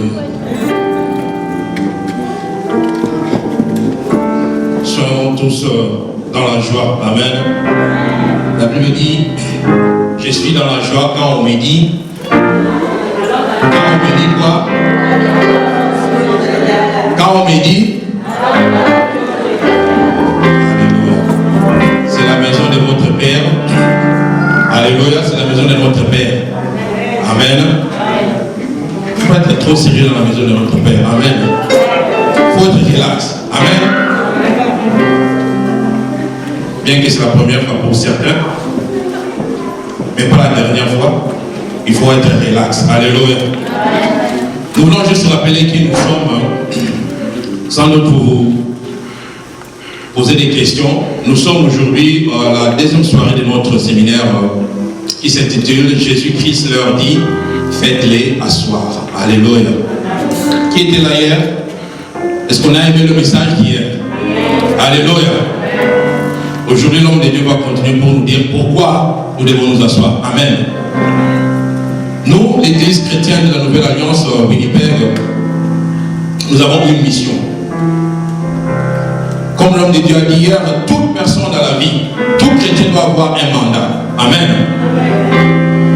Alléluia. Soyons tous dans la joie. Amen. La Bible dit, je suis dans la joie quand on me dit, quoi? Quand on me dit, Alléluia. C'est la maison de votre Père. Alléluia, c'est la maison de notre Père. Amen. Il faut être trop sérieux dans la maison de notre Père. Amen. Il faut être relax. Amen. Bien que c'est la première fois pour certains, mais pas la dernière fois, il faut être relax. Alléluia. Nous voulons juste rappeler que nous sommes, sans doute vous poser des questions, nous sommes aujourd'hui à la deuxième soirée de notre séminaire qui s'intitule Jésus-Christ leur dit, faites-les asseoir. Alléluia. Qui était là hier? Est-ce qu'on a aimé le message d'hier? Alléluia. Aujourd'hui, l'homme de Dieu va continuer pour nous dire pourquoi nous devons nous asseoir. Amen. Nous, l'Église chrétienne de la Nouvelle Alliance Winnipeg, nous avons une mission. Comme l'homme de Dieu a dit hier, toute personne dans la vie, tout chrétien doit avoir un mandat. Amen.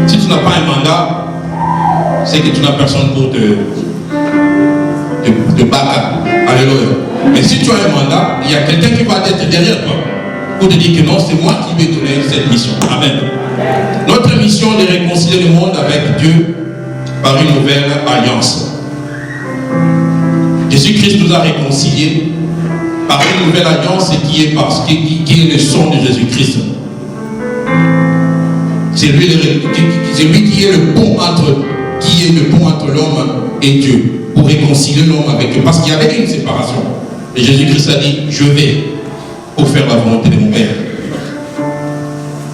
Si tu n'as pas un mandat, c'est que tu n'as personne pour te battre. Alléluia. Mais si tu as un mandat, il y a quelqu'un qui va être derrière toi pour te dire que non, c'est moi qui vais donner cette mission. Amen. Notre mission est de réconcilier le monde avec Dieu par une nouvelle alliance. Jésus-Christ nous a réconciliés par une nouvelle alliance qui est le sang de Jésus-Christ. C'est lui qui est le pont entre l'homme et Dieu, pour réconcilier l'homme avec Dieu. Parce qu'il y avait une séparation. Et Jésus-Christ a dit, je vais pour faire la volonté de mon Père.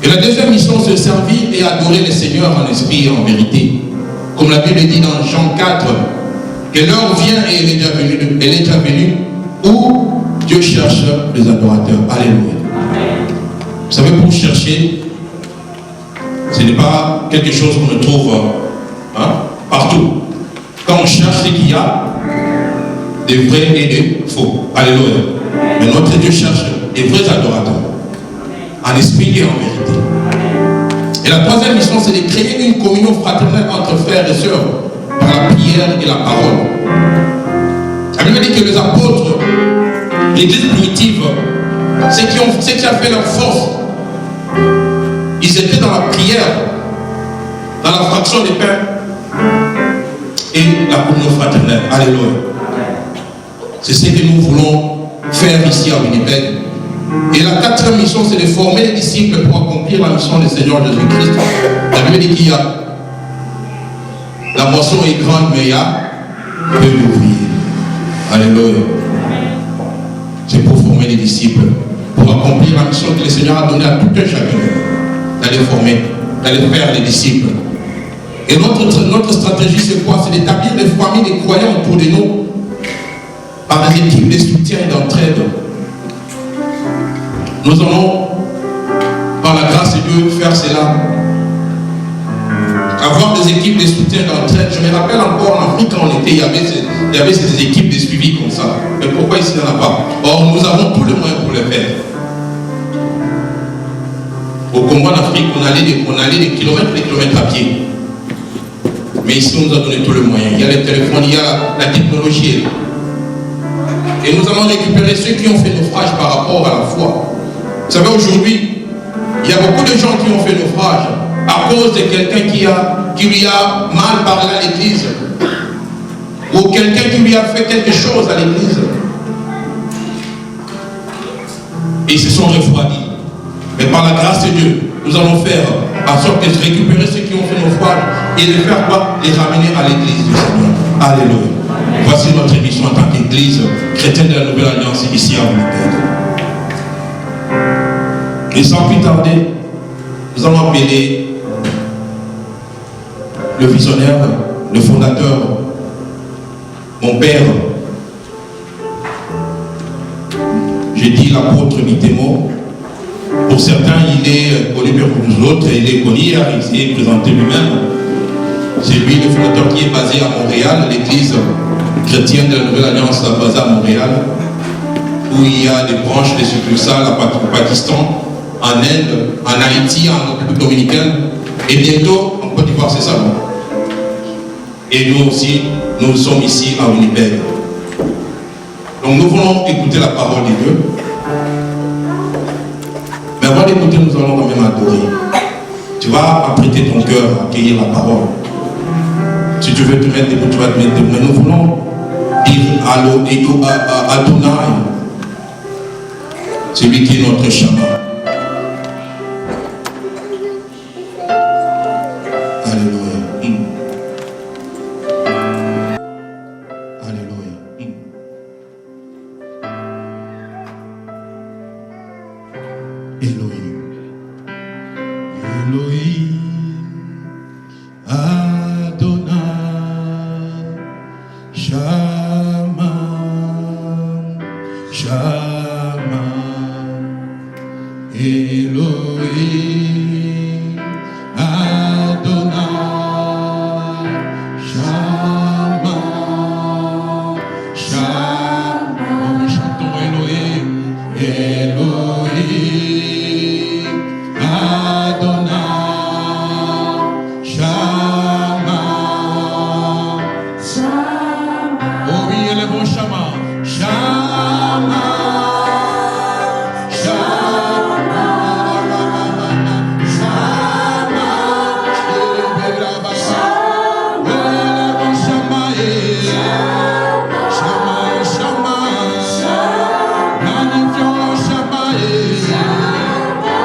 Et la deuxième mission, c'est servir et adorer le Seigneur en esprit et en vérité. Comme la Bible dit dans Jean 4, que l'heure vient et elle est déjà venue, où Dieu cherche les adorateurs. Alléluia. Vous savez, pour chercher, ce n'est pas quelque chose qu'on trouve partout. Quand on cherche, c'est qu'il y a des vrais et des faux. Alléluia. Mais notre Dieu cherche des vrais adorateurs, en esprit et en vérité. Et la troisième mission, c'est de créer une communion fraternelle entre frères et sœurs par la prière et la parole. La Bible dit que les apôtres, l'église primitive, ce qui a fait leur force, ils étaient dans la prière, dans la fraction des pains et la communion fraternelle. Alléluia. C'est ce que nous voulons faire ici à Winnipeg. Et la quatrième mission, c'est de former les disciples pour accomplir la mission du Seigneur Jésus-Christ. La Bible dit qu'il y a la moisson est grande, mais il y a peu d'ouvriers. Alléluia. C'est pour former les disciples, pour accomplir la mission que le Seigneur a donnée à tout un chacun, d'aller former, d'aller faire les disciples. Et notre stratégie, c'est quoi? C'est d'établir des familles de croyants autour de nous, par des équipes de soutien et d'entraide. Nous allons, par la grâce de Dieu, faire cela. Avoir des équipes de soutien et d'entraide. Je me rappelle encore en Afrique, quand on était, il y avait ces équipes de suivi comme ça. Mais pourquoi ici, il n'y en a pas? Or, nous avons tous les moyens pour le faire. Au Congo, en Afrique, on allait des kilomètres à pied. Mais ici, on nous a donné tous les moyens. Il y a les téléphones, il y a la technologie. Et nous allons récupérer ceux qui ont fait naufrage par rapport à la foi. Vous savez, aujourd'hui, il y a beaucoup de gens qui ont fait naufrage à cause de quelqu'un qui lui a mal parlé à l'église. Ou quelqu'un qui lui a fait quelque chose à l'église. Et ils se sont refroidis. Mais par la grâce de Dieu, nous allons faire en sorte de récupérer ceux qui ont fait naufrage et de faire quoi? Les ramener à l'église du Seigneur. Alléluia. Voici notre mission en tant qu'église chrétienne de la Nouvelle Alliance ici à Winnipeg. Et sans plus tarder, nous allons appeler le visionnaire, le fondateur, mon père. J'ai dit l'apôtre Mitemo. Pour certains, il est connu, pour nous autres, il est connu, il s'est présenté lui-même. C'est lui le fondateur qui est basé à Montréal, l'église chrétienne de la Nouvelle Alliance basée à Montréal, où il y a des branches, des succursales au Pakistan, en Inde, en Haïti, en République dominicaine, et bientôt en Côte d'Ivoire, c'est ça, non? Et nous aussi, nous sommes ici à Winnipeg. Donc nous voulons écouter la parole de Dieu. Mais avant d'écouter, nous allons quand même adorer. Tu vas apprêter ton cœur à accueillir la parole. Si tu veux te mettre debout, tu vas te mettre debout. Mais nous voulons dire à Adonai, celui qui est notre chaman. Alléluia. Alléluia. Elohim. Elohim. Adonai. Shama. Shama. Elohim. Adonai. Shama. Shama. Nous chantons Elohim. Elohim. Adonai. Shama. Oh oui, élevons Shama. Shama. Shama. Shama. Shama. Oh, élevons Shama. Shama. Shama. Magnifions Shama.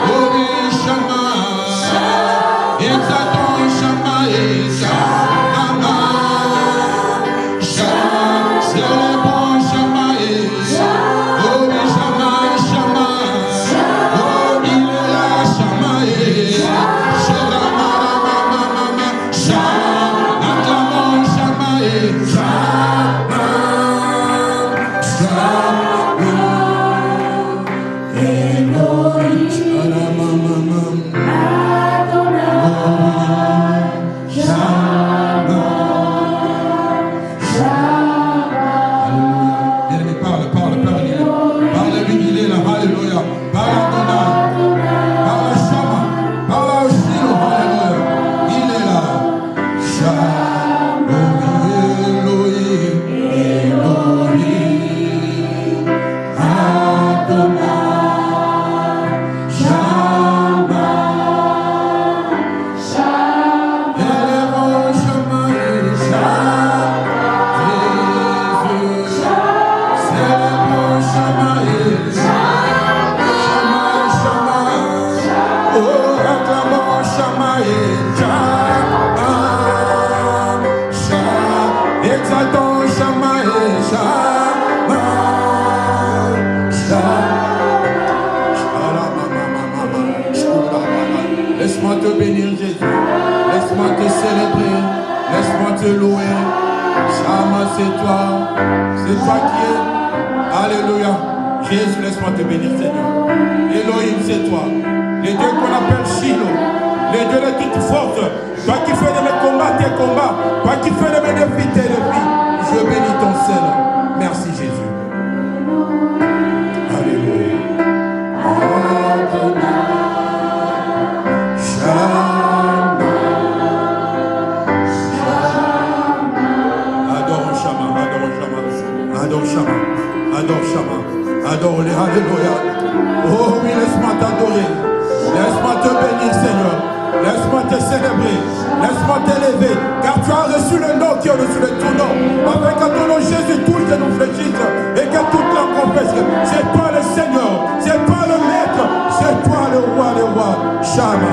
Oh oui, Shama. Exaltons Shama. Shama. Shama. Célébrons Shama. Oh oui, Shama. Shama. Oh, il est là, Shama. Shama. Shama. Acclamons Shama. Shama. Shama. Bien-aimé, parle, Père, il est là. Parle-lui, il est là, alléluia. Parle à Adonai, parle à Shama, parle à Oshino, alléluia. Il est là. Shama, Elohim, Elohim, Adonai, Shama, élevons Shama, Jésus, célébrons Shama, Shama, oh, acclamons Shama, Shama, exaltons Shama, Shama, Laisse-moi te bénir, Jésus. Laisse-moi te célébrer. Laisse-moi te louer. Shama, c'est toi. C'est toi qui es. Alléluia. Jésus, laisse-moi te bénir, Seigneur. Elohim, c'est toi. Les dieux qu'on appelle Shiloh. Les dieux de toute force. Toi qui fais de mes combats tes combats. Toi qui fais de mes défis tes défis. Je bénis ton Seigneur. Merci, Jésus. Alléluia. Adore-les, alléluia. Oh oui, laisse-moi t'adorer. Laisse-moi te bénir, Seigneur. Laisse-moi te célébrer. Laisse-moi t'élever. Car tu as reçu le nom qui est au-dessus de tout nom. Afin qu'à ton nom, Jésus, tous les nous fléchissent. Et que toute la confesse. C'est toi le Seigneur. C'est toi le Maître. C'est toi le Roi des rois. Shama.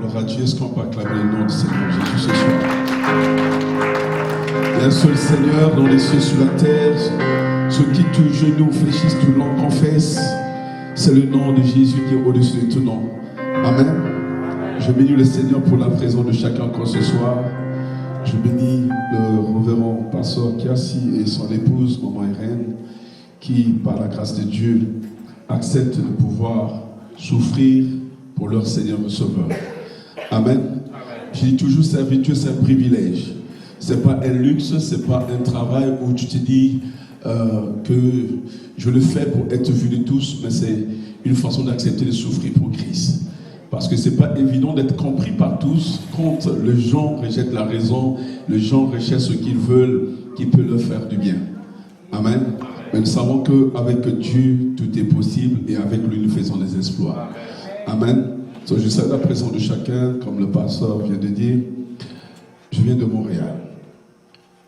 Gloire à Dieu, est-ce qu'on peut acclamer le nom du Seigneur Jésus ce soir? Il y a un seul Seigneur dans les cieux, sur la terre, ceux qui tout genou fléchissent, tout langue confesse. C'est le nom de Jésus qui est au-dessus de tout nom. Amen. Je bénis le Seigneur pour la présence de chacun encore ce soir. Je bénis le révérend pasteur Kiasi et son épouse, maman Irène, qui, par la grâce de Dieu, acceptent de pouvoir souffrir pour leur Seigneur et Sauveur. Amen. Je dis toujours, servir Dieu, c'est un privilège. Ce n'est pas un luxe, ce n'est pas un travail où tu te dis que je le fais pour être vu de tous, mais c'est une façon d'accepter de souffrir pour Christ. Parce que ce n'est pas évident d'être compris par tous quand les gens rejettent la raison, les gens recherchent ce qu'ils veulent, qui peut leur faire du bien. Amen. Mais nous savons qu'avec Dieu, tout est possible et avec lui, nous faisons des exploits. Amen. Donc, je salue la présence de chacun, comme le pasteur vient de dire. Je viens de Montréal,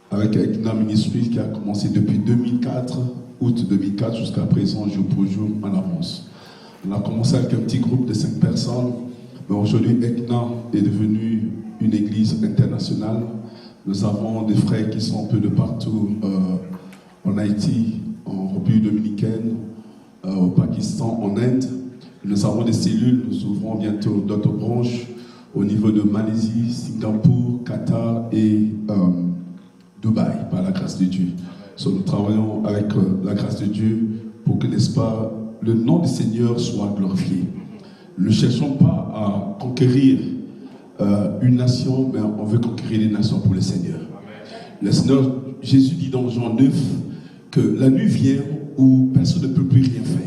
avec Ekna Ministry qui a commencé depuis 2004, août 2004, jusqu'à présent, jour pour jour, en avance. On a commencé avec un petit groupe de 5 personnes, mais aujourd'hui, Ekna est devenue une église internationale. Nous avons des frères qui sont un peu de partout, en Haïti, en République dominicaine, au Pakistan, en Inde. Nous avons des cellules, nous ouvrons bientôt d'autres branches au niveau de Malaisie, Singapour, Qatar et Dubaï, par la grâce de Dieu. So, nous travaillons avec la grâce de Dieu pour que, n'est-ce pas, le nom du Seigneur soit glorifié. Ne cherchons pas à conquérir une nation, mais on veut conquérir les nations pour le Seigneur. Le Seigneur, Jésus dit dans Jean 9 que la nuit vient où personne ne peut plus rien faire.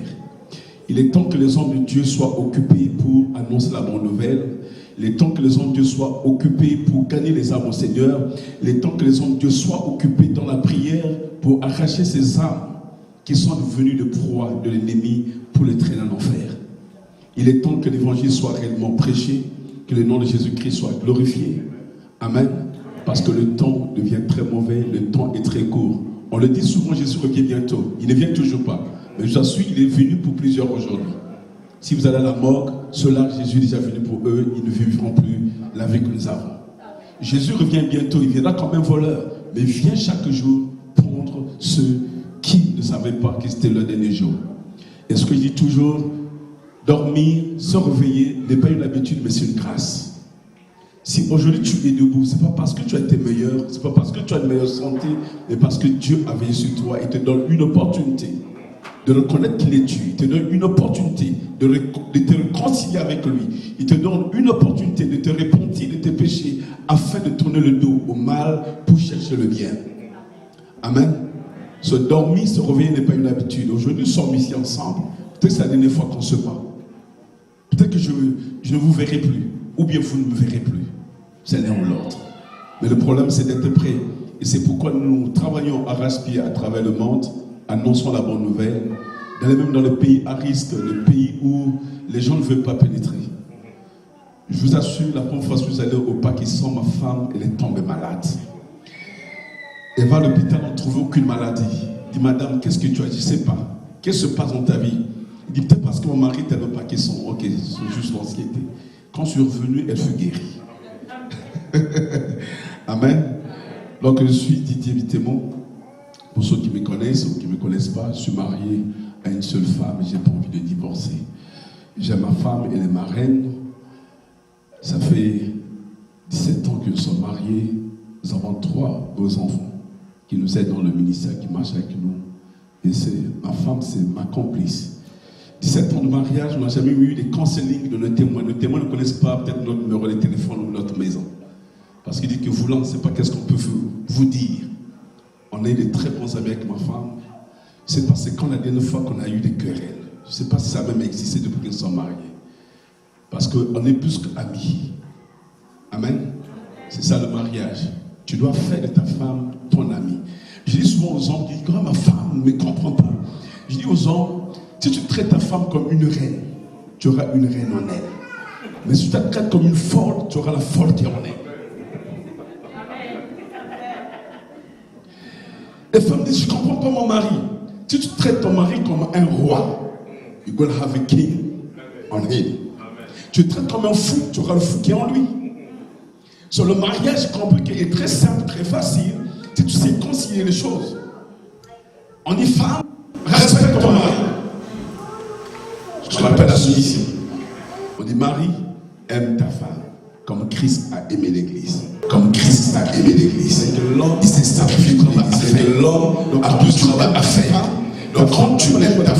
Il est temps que les hommes de Dieu soient occupés pour annoncer la bonne nouvelle. Il est temps que les hommes de Dieu soient occupés pour gagner les âmes au Seigneur. Il est temps que les hommes de Dieu soient occupés dans la prière pour arracher ces âmes qui sont devenues de proie de l'ennemi pour les traîner en enfer. Il est temps que l'évangile soit réellement prêché, que le nom de Jésus-Christ soit glorifié. Amen. Parce que le temps devient très mauvais, le temps est très court. On le dit souvent, Jésus revient bientôt. Il ne vient toujours pas. Mais je t'assure, il est venu pour plusieurs aujourd'hui. Si vous allez à la morgue, ceux-là, Jésus est déjà venu pour eux, ils ne vivront plus la vie que nous avons. Jésus revient bientôt, il viendra comme un voleur, mais il vient chaque jour prendre ceux qui ne savaient pas que c'était le dernier jour. Et ce que je dis toujours, dormir, se réveiller n'est pas une habitude, mais c'est une grâce. Si aujourd'hui tu es debout, ce n'est pas parce que tu as été meilleur, ce n'est pas parce que tu as une meilleure santé, mais parce que Dieu a veillé sur toi et te donne une opportunité de reconnaître qu'il est Dieu. Il te donne une opportunité de te réconcilier avec lui. Il te donne une opportunité de te repentir de tes péchés afin de tourner le dos au mal pour chercher le bien. Amen. Se dormir, se réveiller n'est pas une habitude. Aujourd'hui, nous sommes ici ensemble. Peut-être que c'est la dernière fois qu'on se parle. Peut-être que je ne vous verrai plus. Ou bien vous ne me verrez plus. C'est l'un ou l'autre. Mais le problème, c'est d'être prêt. Et c'est pourquoi nous travaillons à arrache-pied à travers le monde, annonçons la bonne nouvelle, même dans les pays à risque, les pays où les gens ne veulent pas pénétrer. Je vous assure, la première fois que je suis allé au Pakistan, ma femme, elle est tombée malade. Elle va à l'hôpital, on ne trouve aucune maladie. Elle dit, madame, qu'est-ce que tu as? Je ne sais pas. Qu'est-ce qui se passe dans ta vie? Il dit, peut-être parce que mon mari était au Pakistan. Ok, c'est juste l'anxiété. Quand je suis revenu, elle fut guérie. Amen. Donc je suis Didier Vitémon. Pour ceux qui me connaissent ou qui ne me connaissent pas, je suis marié à une seule femme et je n'ai pas envie de divorcer. J'ai ma femme, elle est ma reine. Ça fait 17 ans que nous sommes mariés. Nous avons 3 beaux enfants qui nous aident dans le ministère, qui marchent avec nous. Et ma femme, c'est ma complice. 17 ans de mariage, on n'a jamais eu des counseling de nos témoins. Nos témoins ne connaissent pas peut-être notre numéro de téléphone ou notre maison. Parce qu'il dit que vous, là, on ne sait pas qu'est-ce qu'on peut vous dire. On est des très bons amis avec ma femme. C'est parce que quand la dernière fois qu'on a eu des querelles, je ne sais pas si ça a même existé depuis qu'ils sont mariés. Parce qu'on est plus qu'amis. Amen. C'est ça le mariage. Tu dois faire de ta femme ton ami. Je dis souvent aux hommes qui disent, ma femme ne me comprend pas. Je dis aux hommes, si tu traites ta femme comme une reine, tu auras une reine en elle. Mais si tu la traites comme une folle, tu auras la folle qui est en elle. Les femmes disent, je ne comprends pas mon mari. Si tu traites ton mari comme un roi, you're going to have a king on him. tu traites comme un fou, tu auras le fou qui est en lui. Sur le mariage, j'ai compris qu'il est très simple, très facile, si tu sais concilier les choses. On dit femme, respecte ton mari. Je te rappelle la soumission. On dit mari, aime ta femme, comme Christ a aimé l'Église. Comme Christ a aimé l'Église. Il s'est sacrifié comme a fait. L'homme a plus de travail à faire. Donc quand tu aimes ta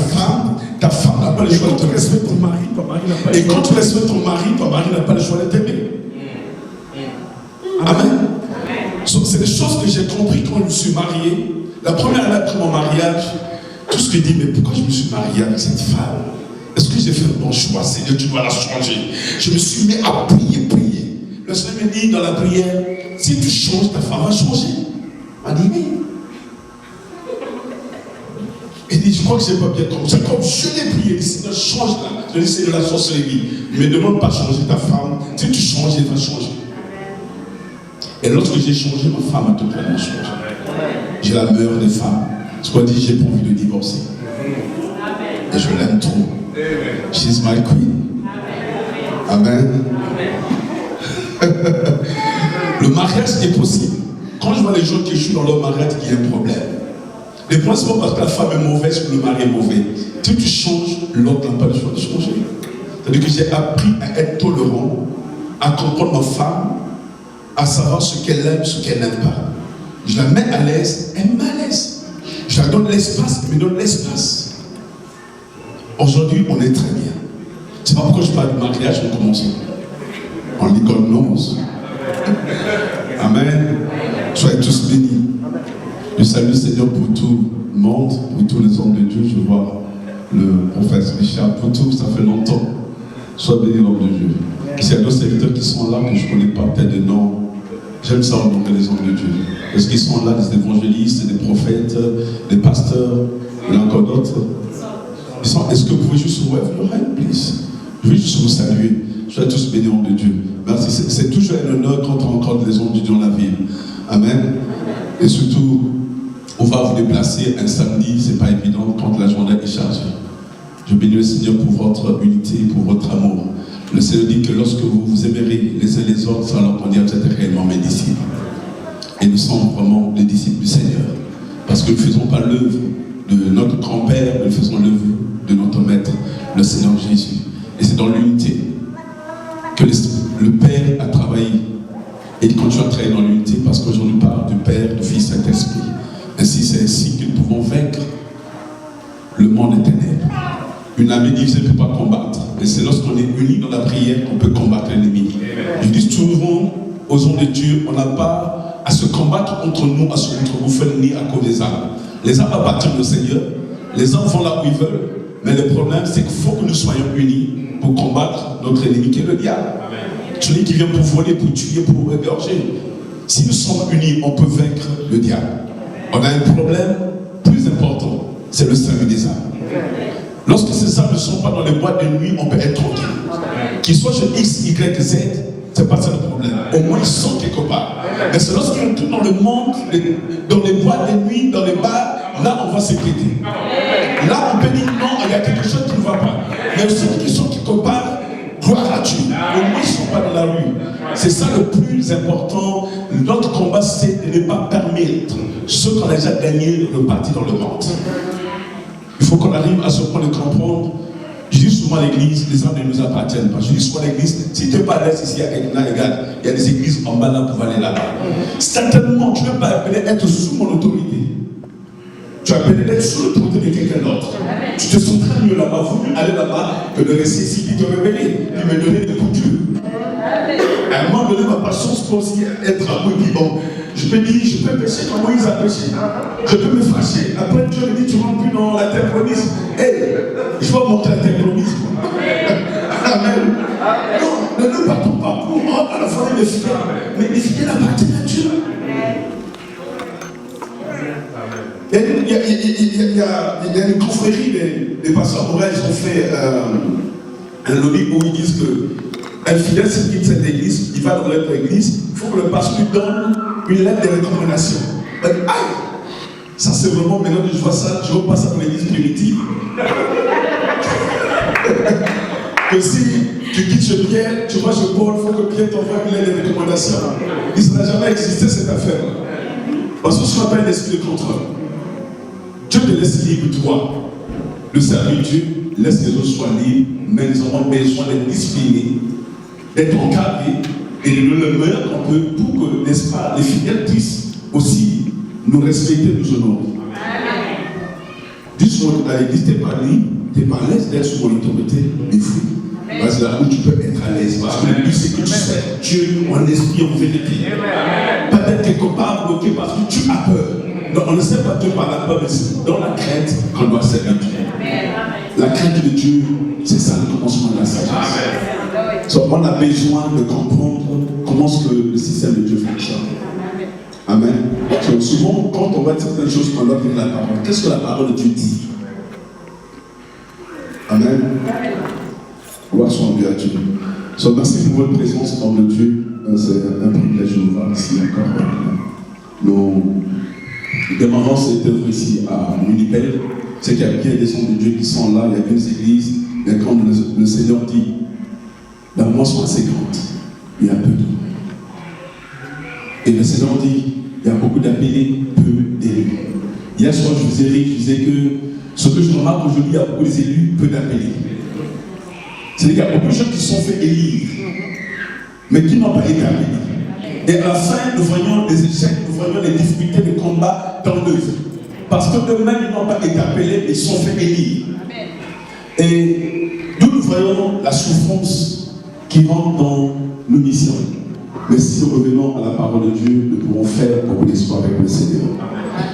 femme n'a pas le choix de te respecter ton mari, ton mari n'a pas le choix. Et quand tu respectes ton mari n'a pas le choix de t'aimer. Amen. C'est des choses que j'ai compris quand je me suis marié. La première lettre de mon mariage, tout ce que je dis, mais pourquoi je me suis marié avec cette femme? Est-ce que j'ai fait le bon choix? Seigneur, tu dois la changer. Je me suis mis à prier. Le Seigneur me dit dans la prière, si tu changes, ta femme va changer. Il m'a dit oui. Il dit, je crois que c'est pas bien comme ça. Comme je l'ai prié, il dit, Seigneur, change-la. Je lui ai dit, Seigneur, la sorcellerie. Mais ne demande pas de changer ta femme. Si tu changes, elle va changer. Et lorsque j'ai changé, ma femme a totalement changé. J'ai la meilleure des femmes. Ce qu'on dit, j'ai pas envie de divorcer. Et je l'aime trop. She's my queen. Amen. Le mariage est possible. Quand je vois les gens qui échouent dans leur mariage, il y a un problème. Le problème, c'est pas parce que la femme est mauvaise que le mari est mauvais. Si tu changes, l'autre n'a pas le choix de changer. C'est-à-dire que j'ai appris à être tolérant, à comprendre ma femme, à savoir ce qu'elle aime, ce qu'elle n'aime pas. Je la mets à l'aise, elle me met à l'aise. Je la donne l'espace, elle me donne l'espace. Aujourd'hui, on est très bien. C'est pas pourquoi je parle de mariage, on commence. On l'école nose. Amen. Soyez tous bénis. Je salue le Seigneur pour tout le monde, pour tous les hommes de Dieu. Je vois le prophète Richard, pour tout, ça fait longtemps. Sois béni, l'homme de Dieu. S'il y a d'autres serviteurs qui sont là, que je ne connais pas, peut-être des noms. J'aime ça rencontrer les hommes de Dieu. Est-ce qu'ils sont là, des évangélistes, des prophètes, des pasteurs, il y en a encore d'autres. Est-ce que vous pouvez juste vous lever, please? Je veux juste vous saluer. Soyez tous bénis, hommes de Dieu. Merci. C'est toujours un honneur quand on rencontre les hommes de Dieu dans la ville. Amen. Et surtout, on va vous déplacer un samedi, c'est pas évident quand la journée est chargée. Je bénis le Seigneur pour votre unité, pour votre amour. Le Seigneur dit que lorsque vous vous aimerez les uns les autres, ça leur conduira, vous êtes réellement mes disciples. Et nous sommes vraiment les disciples du Seigneur. Parce que nous ne faisons pas l'œuvre de notre grand-père, mais nous faisons l'œuvre de notre Maître, le Seigneur Jésus. Et c'est dans l'unité que le Père a travaillé. Et il continue à travailler dans l'unité parce qu'aujourd'hui nous parle du Père, du Fils et de l'Esprit. Ainsi, c'est ainsi que nous pouvons vaincre le monde des ténèbres. Une armée divisée ne peut pas combattre. Et c'est lorsqu'on est unis dans la prière qu'on peut combattre l'ennemi. Je dis souvent aux hommes de Dieu, on n'a pas à se combattre entre nous, à se contre vous, ni à cause des armes. Les armes appartiennent au Seigneur. Les hommes vont là où ils veulent. Mais le problème, c'est qu'il faut que nous soyons unis pour combattre notre ennemi qui est le diable. Celui qui vient pour voler, pour tuer, pour égorger. Si nous sommes unis, on peut vaincre le diable. On a un problème plus important, c'est le salut des âmes. Lorsque ces âmes ne sont pas dans les boîtes de nuit, on peut être tranquille. Qu'ils soient chez X, Y, Z, c'est pas ça le problème. Au moins ils sont quelque part. Mais c'est lorsqu'ils tout dans le monde, dans les boîtes de nuit, dans les bars, là on va s'éclater. Là on peut dire non, il y a quelque chose qui ne va pas. Mais ceux qui sont quelque part, gloire à Dieu. Au moins ils ne sont pas dans la rue. C'est ça le plus important. Notre combat, c'est de ne pas permettre ceux qui ont déjà gagné le parti dans le monde. Il faut qu'on arrive à ce point de comprendre. Je dis souvent à l'église, les âmes ne nous appartiennent pas. Je dis souvent à l'église, si tu n'es pas à l'aise ici, il y a quelqu'un, regarde, il y a des églises en bas là pour aller là-bas. Certainement, tu ne peux pas appeler être sous mon autorité. Tu as appelé d'être sous l'autorité de quelqu'un d'autre. Tu te sens très mieux là-bas, vaut mieux aller là-bas que de rester ici, qui te révéler, qui me donner des coups de Dieu. À un moment donné, ma patience peut aussi être à bout. Bon, je peux dire, je peux pécher comme Moïse a péché. Je peux me fâcher. Après, Dieu me dit, tu ne rentres plus dans la terre promise. Hey, je vais monter la terre promise. Amen. Non, ne partons pas pour rendre à la forêt des fidèles. Mais les fidèles appartiennent à Dieu. Il y a une confrérie des pasteurs Morel, ils ont fait un lobby où ils disent que un fidèle s'il quitte cette église, il va dans l'autre église, il faut que le pasteur lui donne une lettre de recommandation. Aïe! Ça c'est vraiment, maintenant que je vois ça, je vois pas ça dans l'église primitive. que si tu quittes chez Pierre, tu vas chez Paul, il faut que Pierre t'envoie une lettre de recommandation. Il n'a jamais existé cette affaire. Parce que ce qu'on appelle l'esprit de contrôle. Dieu te laisse libre, toi, de servir Dieu, laisse que les autres soient libres, mais nous avons besoin d'être disciplinés, d'être encadrés et de donner le meilleur qu'on peut pour que, n'est-ce pas, les fidèles puissent aussi nous respecter, nous honorer. Dis-moi, à l'église, t'es pas libre, t'es pas à l'aise d'être sous mon autorité, mais fou. Parce que là où tu peux être à l'aise. Parce que le but, c'est que tu sais Dieu en esprit, en vérité. Pas d'être quelque part bloqué parce que tu as peur. Donc, on ne sait pas Dieu par la peur, mais c'est dans la crainte qu'on doit servir Dieu. La crainte de Dieu, c'est ça le commencement de la sagesse. So, on a besoin de comprendre comment le système de Dieu fonctionne. Amen. So, souvent, quand on va dire certaines choses, on doit dire la parole. Qu'est-ce que la parole de Dieu dit? Amen. Gloire soit en Dieu à Dieu. So, merci pour votre présence, homme de Dieu. C'est un privilège de vous voir ici encore. Nous demandons cette œuvre ici à Unipel. C'est qu'il y a bien des hommes de Dieu qui sont là, il y a bien des églises, mais comme le Seigneur dit, la moisson assez grande, il y a peu d'eau. Et le Seigneur dit, il y a beaucoup d'appelés, peu d'élus. Hier soir, je vous ai dit, je disais que ce que je remarque aujourd'hui, il y a beaucoup d'élus, peu d'appelés. C'est-à-dire qu'il y a beaucoup de gens qui sont fait élire, mais qui n'ont pas été appelés. Et à la fin, nous voyons des échecs, nous voyons des difficultés, des combats dans nos vies. Parce qu'eux-mêmes, ils n'ont pas été appelés, mais ils sont fait élire. Et nous voyons la souffrance qui rentre dans nos missions. Mais si nous revenons à la parole de Dieu, nous pourrons faire beaucoup d'espoir avec le Seigneur.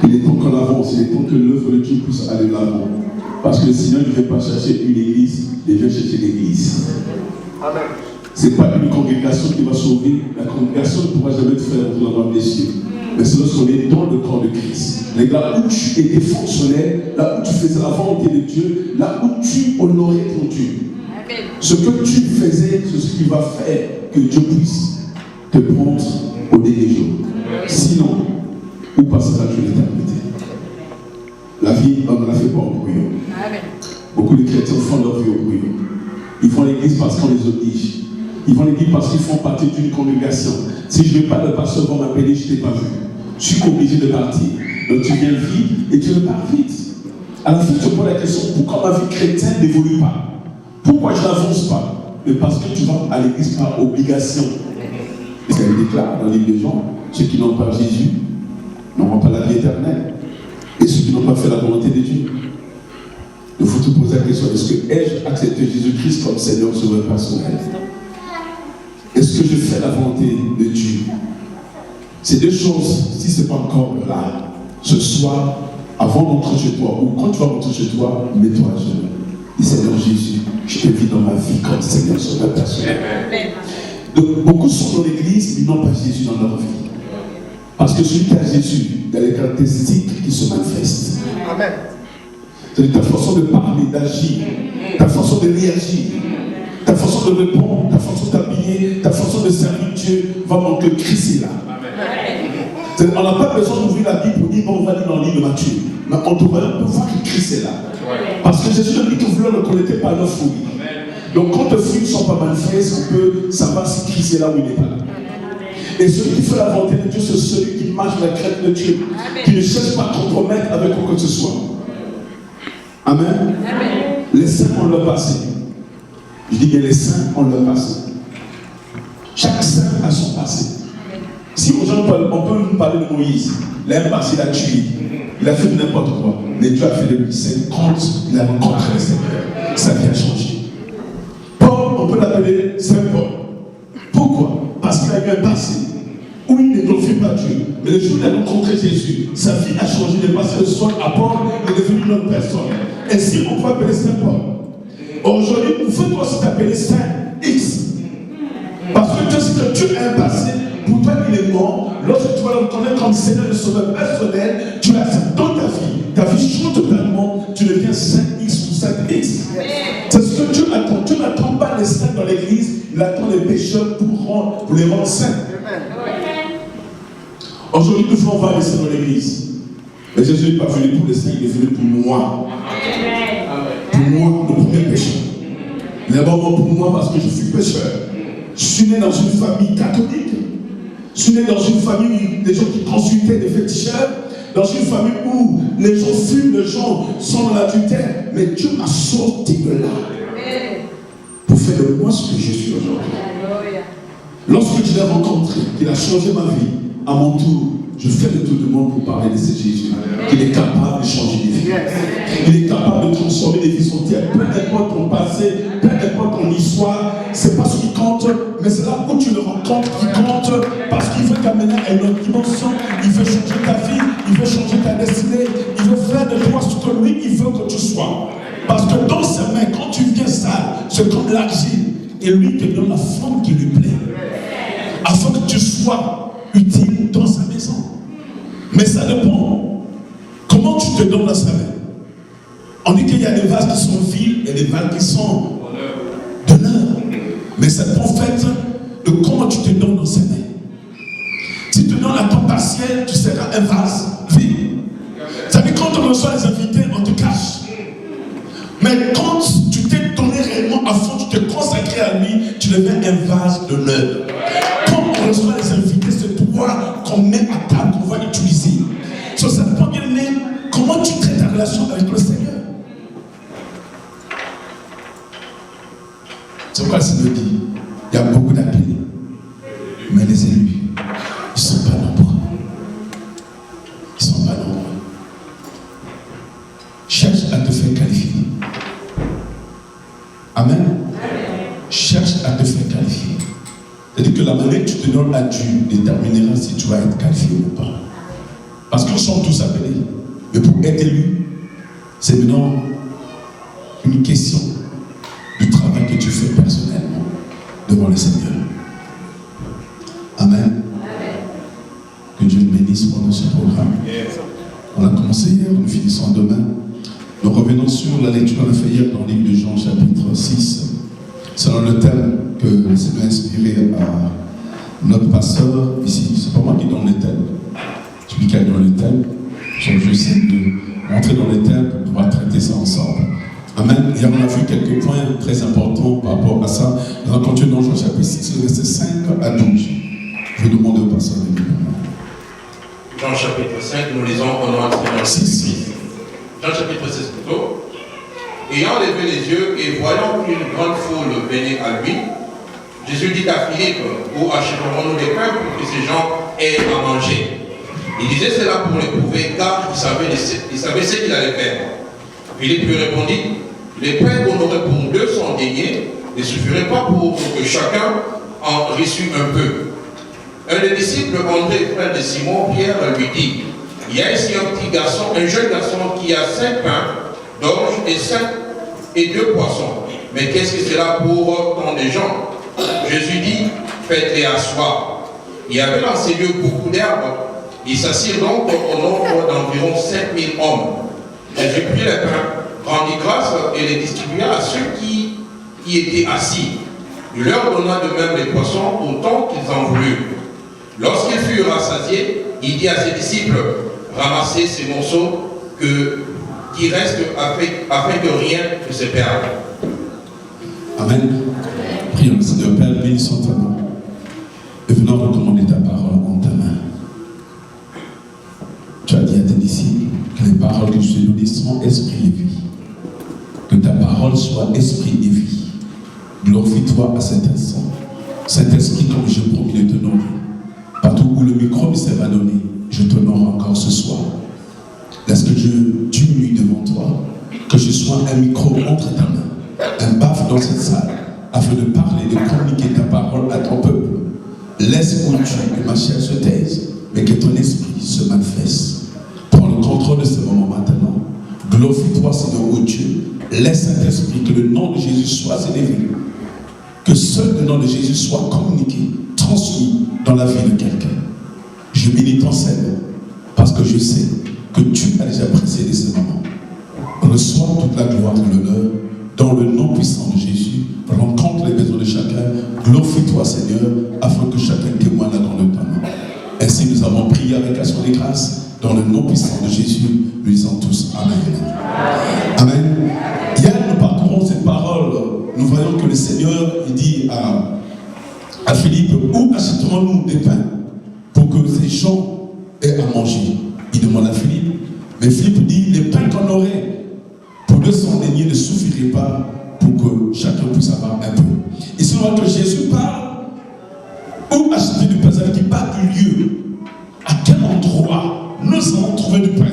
Il est temps qu'on avance, il est temps que l'œuvre de Dieu puisse aller de l'avant. Parce que le Seigneur ne vient pas chercher une église, il vient chercher l'église. Amen. Ce n'est pas une congrégation qui va sauver. La congrégation ne pourra jamais te faire entrer dans les cieux. Mais c'est lorsqu'on est dans le corps de Christ. Là où tu étais fonctionnaire, là où tu faisais la volonté de Dieu, là où tu honorais ton Dieu. Amen. Ce que tu faisais, c'est ce qui va faire que Dieu puisse te prendre au dernier jour. Sinon, où passera Dieu l'éternité? La vie, on ne la fait pas au brouillon. Beaucoup de chrétiens font leur vie au brouillon. Ils vont à l'église parce qu'on les oblige. Ils vont à l'église parce qu'ils font partie d'une congrégation. Si je ne vais pas, le pasteur va m'appeler, je ne t'ai pas vu. Je suis obligé de partir. Donc tu viens vite et tu repars vite. À la fin, tu te poses la question, pourquoi ma vie chrétienne n'évolue pas? Pourquoi je n'avance pas? Mais parce que tu vas à l'église par obligation. Et ça déclare dans le livre de Jean, ceux qui n'ont pas Jésus n'auront pas la vie éternelle. Et ceux qui n'ont pas fait la volonté de Dieu. Il faut te poser la question, est-ce que ai-je accepté Jésus-Christ comme Seigneur sauveur personnel? Est-ce que je fais la volonté de Dieu? Ces deux choses, si ce n'est pas encore là, ce soir, avant d'entrer chez toi, ou quand tu vas rentrer chez toi, mets-toi à genoux. Dis Seigneur Jésus, je te vis dans ma vie comme Seigneur sauveur personnel. Donc, beaucoup sont dans l'église, mais n'ont pas Jésus dans leur vie. Parce que celui qui a Jésus, il y a les caractéristiques qui se manifestent. Amen. C'est ta façon de parler, d'agir, ta façon de réagir, ta façon de répondre, ta façon d'habiller, ta façon de servir Dieu va montrer que Christ est là. Amen. On n'a pas besoin d'ouvrir la Bible pour dire bon, on va lire dans le livre de Matthieu. Mais on peut voir que Christ est là. Parce que Jésus ne dit que vous ne le connaissez pas leurs fruits. Donc quand les fruits ne sont pas manifestes, on peut savoir si Christ est là ou il n'est pas là. Et celui qui fait la volonté de Dieu, c'est celui qui marche la crainte de Dieu, qui ne cherche pas à compromettre avec quoi que ce soit. Amen. Amen. Les saints ont leur passé. Je dis que les saints ont leur passé. Chaque saint a son passé. Si aujourd'hui on peut nous parler de Moïse, il a un passé, il a tué, il a fait n'importe quoi. Mais Dieu a fait de lui, c'est contre, il a rencontré le Seigneur. Sa vie a changé. Paul, on peut l'appeler Saint Paul. Pourquoi? Parce qu'il a eu un passé où il ne glorifie pas Dieu. Mais le jour où il a rencontré Jésus, sa vie a changé. Il est passé de soi à Paul, il est devenu une autre personne. Et si on peut appeler Saint Paul, aujourd'hui, vous faites aussi t'appeler Saint X. Parce que Dieu a un passé, pour toi il est mort. Lorsque tu vas le reconnaître comme Seigneur et Sauveur personnel, tu l'acceptes dans ta vie change totalement, tu deviens Saint X ou Saint X. C'est ce que Dieu attend. Dieu n'attend pas les saints dans l'église, il attend les pécheurs pour les rendre saints. Aujourd'hui, nous voulons voir les saints dans l'église. Mais Jésus n'est pas venu pour les saints, il est venu pour moi. Pour moi, le premier pécheur. Il est un bon moment pour moi parce que je suis pécheur. Je suis né dans une famille catholique. Je suis né dans une famille où des gens qui consultaient des féticheurs. Dans une famille où les gens fument, les gens sont dans l'adultère. Mais Dieu m'a sorti de là pour faire de moi ce que je suis aujourd'hui. Lorsque je l'ai rencontré, qu'il a changé ma vie, à mon tour, je fais le tour du monde pour parler de ce Jésus. Qu'il est capable de changer des vies. Il est capable de transformer des vies entières. Peu importe ton passé, peu importe ton histoire, c'est pas ce qui compte, mais c'est là où tu le rencontres qui compte, parce qu'il veut t'amener à une autre dimension. Il veut changer ta vie, il veut changer ta destinée, il veut faire de toi ce que lui, il veut que tu sois. Parce que dans ses mains, quand tu viens sale, c'est comme l'argile, et lui te donne la forme qui lui plaît, afin que tu sois utile dans sa maison. Mais ça dépend. Comment tu te donnes dans sa main? On dit qu'il y a des vases qui sont vides et des vases qui sont d'honneur. Mais ça dépend en fait de comment tu te donnes dans sa main. Si tu te donnes à temps partiel, tu seras un vase vide. Ça veut dire quand on reçoit les invités, on te cache. Mais quand tu t'es donné réellement à fond, tu t'es consacré à lui, tu deviens un vase d'honneur. Quand on reçoit les invités, c'est toi qu'on met à table, qu'on va utiliser. Sur cette première ligne, comment tu traites ta relation avec le Seigneur? C'est pourquoi le Seigneur dit, il y a beaucoup d'appelés, mais les élus, ils ne sont pas nombreux. Ils ne sont pas nombreux. Cherche à te faire qualifier. Amen. Cherche à te faire qualifier. C'est-à-dire que la manière que tu te donnes à Dieu déterminera si tu vas être qualifié ou pas. Parce que nous sommes tous appelés. Mais pour être élu, c'est maintenant une question du travail que tu fais personnellement devant le Seigneur. Amen. Que Dieu nous bénisse pendant ce programme. On a commencé hier, nous finissons demain. Nous revenons sur la lecture qu'on a fait hier dans le livre de Jean, chapitre 6. Selon le thème que le Seigneur a inspiré à notre pasteur ici. C'est pas moi qui donne le thème. Celui qui a donné le thème. Donc je sais de rentrer dans le thème pour pouvoir traiter ça ensemble. Amen. Hier on a vu quelques points très importants par rapport à ça. Nous allons continuer dans Jean chapitre 6, le verset 5 à 12. Je vais demander au pasteur de lire. Jean chapitre 5, nous lisons au nom de 6. Jean chapitre 6 plutôt. Ayant levé les yeux et voyant qu'une grande foule venait à lui, Jésus dit à Philippe, où achèterons-nous des pains pour que ces gens aient à manger? Il disait cela pour l'éprouver, car il savait ce qu'il allait faire. Philippe lui répondit, les pains qu'on aurait pour 200 deniers ne suffiraient pas pour que chacun en reçût un peu. Un des disciples, André, frère de Simon, Pierre, lui dit, il y a ici un jeune garçon qui a 5 pains d'orge et 2 poissons. Mais qu'est-ce que c'est là pour tant de gens? Jésus dit, faites-les asseoir. Il y avait dans ces lieux beaucoup d'herbes. Ils s'assirent donc au nombre d'environ 5000 hommes. Jésus prit les pains, rendit grâce et les distribua à ceux qui y étaient assis. Il leur donna de même les poissons autant qu'ils en voulurent. Lorsqu'ils furent rassasiés, il dit à ses disciples, ramassez ces morceaux qui restent afin que rien ne se perde. Amen. Prions le Seigneur. Père, bénissons ta main. Et venons recommander ta parole en ta main. Tu as dit à tes disciples que les paroles que tu te donnes sont esprit et vie. Que ta parole soit esprit et vie. Glorifie-toi à cet instant. Saint-Esprit, comme j'ai promis de te honorer. Partout où le micro me sera donné, je t'honore encore ce soir. Laisse que je diminue devant toi, que je sois un micro entre ta main, un baffe dans cette salle, afin de parler, de communiquer ta parole à ton peuple. Laisse, ô Dieu, que ma chair se taise, mais que ton esprit se manifeste. Prends le contrôle de ce moment maintenant. Glorifie-toi, Seigneur, ô Dieu. Laisse Saint-Esprit que le nom de Jésus soit élevé. Que seul le nom de Jésus soit communiqué, transmis dans la vie de quelqu'un. Je bénis ton Seigneur, parce que je sais que tu as déjà précédé ce moment. Reçois toute la gloire et l'honneur dans le nom puissant de Jésus. Rencontre les besoins de chacun. Glorifie-toi, Seigneur, afin que chacun témoigne la grandeur de ton nom. Ainsi, nous avons prié avec action de grâce dans le nom puissant de Jésus. Nous disons tous Amen. Amen. Hier, nous parcourons cette parole. Nous voyons que dit à Philippe, où achèterons-nous des pains pour que ces gens aient à manger? Il demande à Philippe. Mais Philippe dit, les pains qu'on aurait pour 200 deniers ne suffiraient pas pour que chacun puisse avoir un peu. Et c'est vrai que Jésus parle, où acheter du pain? Ça veut dire pas du lieu. À quel endroit nous allons trouver du pain?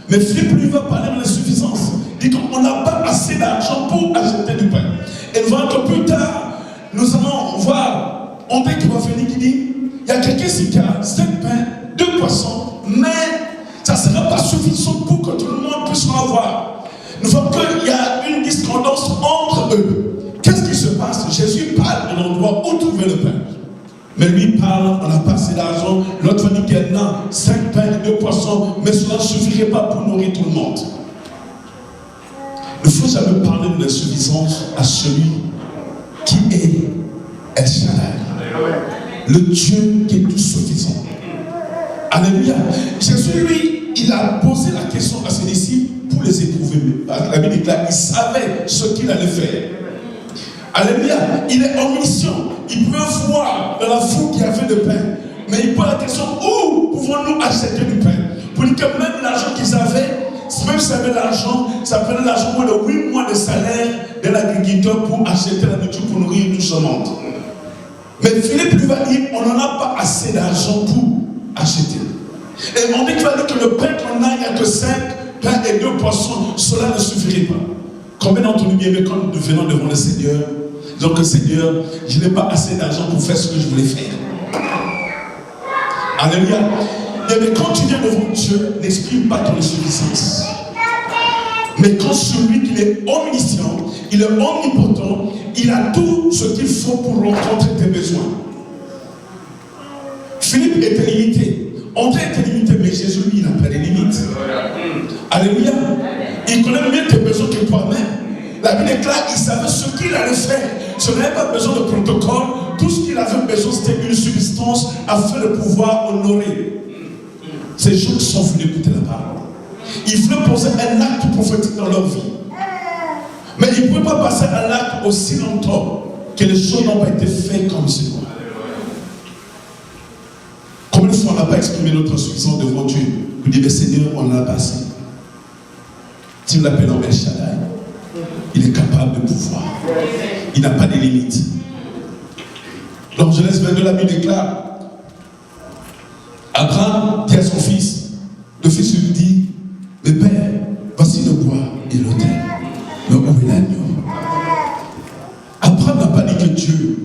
Mais Philippe lui va parler de l'insuffisance. Il dit qu'on n'a pas assez d'argent pour acheter du pain. Et nous verrons que plus tard, nous allons voir André qui va venir qui dit, il y a quelqu'un ici qui a 5 pains, 2 poissons, mais ça ne sera pas suffisant pour que tout le monde puisse en avoir. Nous voyons qu'il y a une discordance entre eux. Qu'est-ce qui se passe? Jésus parle de l'endroit où trouver le pain. Mais lui parle, on n'a pas assez d'argent. L'autre va dire qu'il y a 5 pains et 2 poissons, mais cela ne suffirait pas pour nourrir tout le monde. Il ne faut jamais parler de l'insuffisance à celui qui est El Shaddai, le Dieu qui est tout suffisant. Alléluia. Jésus, lui, il a posé la question à ses disciples pour les éprouver. La Bible dit là, il savait ce qu'il allait faire. Alléluia. Il est omniscient. Il pouvait voir dans la foule qu'il y avait de pain. Mais il pose la question, où pouvons-nous acheter du pain? Pour dire que même l'argent qu'ils avaient, même s'ils avaient l'argent, ça prenait l'argent moins de 8 mois de salaire de l'agriculteur pour acheter la nourriture pour nourrir tout ce monde. Mais Philippe lui va dire, on n'en a pas assez d'argent pour acheter. Et on dit qu'il va dire que le pain qu'on a, il n'y a que 5 pains et 2 poissons, cela ne suffirait pas. Combien d'entre nous, bien, mais quand nous venons devant le Seigneur, disons que Seigneur, je n'ai pas assez d'argent pour faire ce que je voulais faire. Alléluia. Mais quand tu viens devant Dieu, n'exprime pas ton insuffisance. Mais quand celui qui est omniscient, il est omnipotent, il a tout ce qu'il faut pour rencontrer tes besoins. Philippe était limité. André était limité, mais Jésus, lui, il n'a pas de limites. Alléluia. Il connaît mieux tes besoins que toi-même. La Bible est claire, il savait ce qu'il allait faire. Ce n'avait pas besoin de protocole. Tout ce qu'il avait besoin, c'était une substance afin de pouvoir honorer ces gens qui sont venus écouter la parole. Il voulait poser un acte prophétique dans leur vie. Mais il ne pouvait pas passer à l'acte aussi longtemps que les choses n'ont pas été faites comme c'est bon. Combien de fois on n'a pas exprimé notre insuffisance devant Dieu? Vous dites, mais Seigneur, on en a passé. Si vous l'appelez en El Shaddai, il est capable de pouvoir. Il n'a pas de limites. Dans Genèse 22, la Bible déclare, Abraham dit à son fils, le fils lui dit, mais père, voici le bois et l'autel. Mais où est l'agneau? Abraham n'a pas dit que Dieu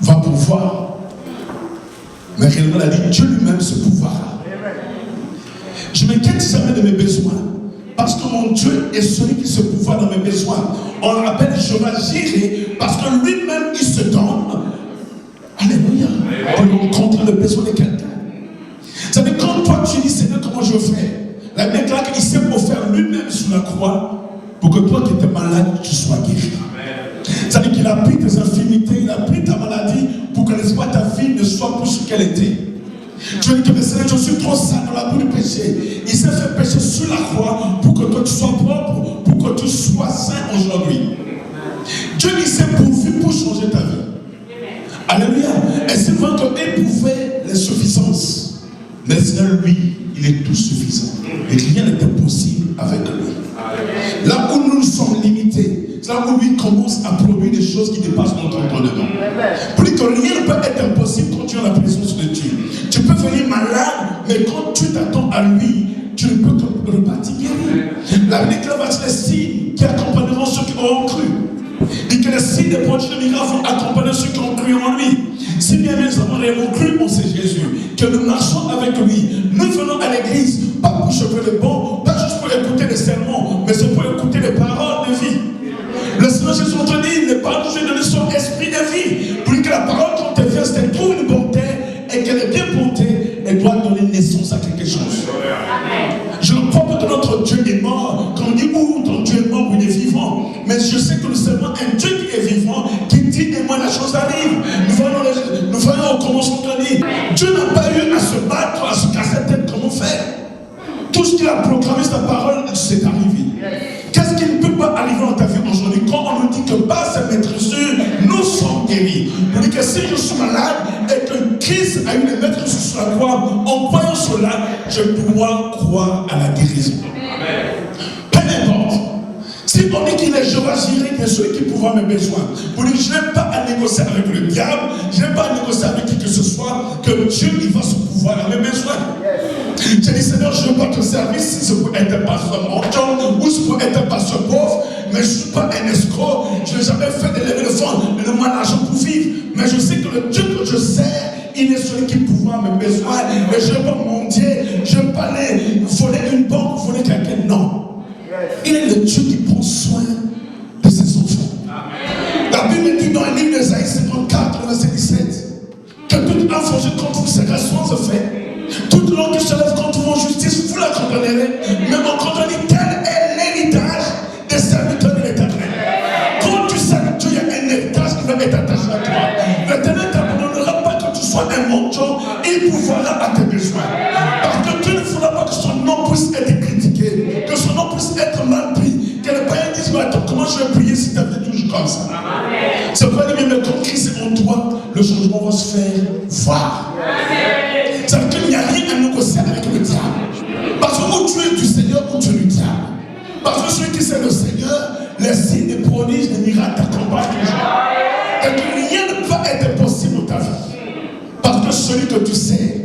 va pouvoir. Mais réellement, il a dit Dieu lui-même se pouvoira. Je m'inquiète jamais de mes besoins. Parce que mon Dieu est celui qui se pouvoit dans mes besoins. On l'appelle Jéhovah Jireh parce que lui-même il se donne. Alléluia. Pour rencontrer le besoin de quelqu'un. Ça veut dire quand toi tu dis Seigneur, comment je fais? La Bible déclare qu'il s'est offert lui-même sur la croix pour que toi qui étais malade, tu sois guéri. Ça veut dire qu'il a pris tes infirmités, il a pris ta maladie pour que l'espoir de ta vie ne soit plus ce qu'elle était. Tu dis que le Seigneur, je suis trop sale dans la boue du péché. Il s'est fait pécher sur la croix pour que toi tu sois propre, pour que tu sois saint aujourd'hui. Dieu il s'est pourvu pour changer ta vie. Alléluia. Et c'est vrai qu'il pouvait l'insuffisance. Mais le Seigneur, lui, il est tout suffisant. Et rien n'est impossible avec lui. Là où nous sommes limités, c'est là où lui commence à produire des choses qui dépassent notre entendement. Pour dire que rien ne peut être impossible quand tu as la présence de Dieu. Tu peux venir malade, mais quand tu t'attends à lui, tu ne peux que repartir guéri. La Bible déclare les signes qui accompagneront ceux qui auront cru. Et que les signes des prodiges de miracles vont accompagner ceux qui ont cru en lui. Si bien nous avons réellement cru en ce Jésus, que nous marchons avec lui, nous venons à l'église, pas pour choper le bon, pas juste pour écouter les sermons, mais c'est pour écouter les paroles de vie. Le Seigneur Jésus te dit, les paroles de Dieu donnent son esprit de vie. Pour que la parole quand elle vient, c'est trouve une bonté et qu'elle est bien portée, elle doit donner naissance à quelque chose. Je ne crois pas que notre Dieu est mort. Quand on dit où ton Dieu est mort ou il est vivant, mais je sais que nous sommes un Dieu qui est vivant, qui dit et moi la chose arrive. Nous voyons au commencement qu'on dit. Dieu n'a pas eu à se battre, à se casser la tête comment faire. Tout ce qu'il a proclamé sa parole, c'est arrivé. Qu'est-ce qui ne peut pas arriver dans ta vie aujourd'hui? Quand on nous dit que par sa maîtrise, nous sommes guéris. Pour dire que si je suis malade et que Christ a eu le maîtrise sur la croix, en croyant cela, je dois croire à la guérison. Amen. Peu importe. Si on dit qu'il est Jéhovah Jireh, que celui qui pourvoit mes besoins, pour dire je n'ai pas à négocier avec le diable, je n'ai pas à négocier avec qui que ce soit, que Dieu il va se pouvoir à mes besoins. J'ai dit Seigneur, je ne veux pas te servir si je peux être un pasteur mendiant ou si je peux être un pasteur pauvre, mais je ne suis pas un escroc, je n'ai jamais fait de levée de fonds, mais de moi l'argent pour vivre. Mais je sais que le Dieu que je sers, il est celui qui pourvoit mes besoins. Mais je ne veux pas mendier, je ne veux pas aller voler une banque, voler quelqu'un, non. Il est le Dieu qui prend soin de ses enfants. Amen. La Bible dit dans le livre d'Ésaïe 54, verset 17, que toute injustice contre vous sera sans effet. Toute langue qui se lève contre vous en justice, vous la condamnerez. Mais on condamne tel est l'héritage des serviteurs de l'Éternel. Quand tu sais que Dieu, il y a un héritage qui va être attaché à toi, l'Éternel ne t'abandonnera pas que tu sois un mendiant, il pourvoira à tes besoins. Parce que Dieu ne fera pas que son nom puisse être critiqué, que son nom puisse être mal pris, que les païens disent mais attends, comment je vais prier si tu avais toujours comme ça? C'est pourquoi il dit mais quand Christ est en toi, le changement va se faire voir. Ça veut dire qu'il n'y a rien à négocier avec le diable. Parce que où tu es du Seigneur, où tu es du diable. Parce que celui qui sait le Seigneur, les signes, les prodiges, les miracles t'accompagnent toujours. Et que rien ne peut être possible dans ta vie. Parce que celui que tu sais,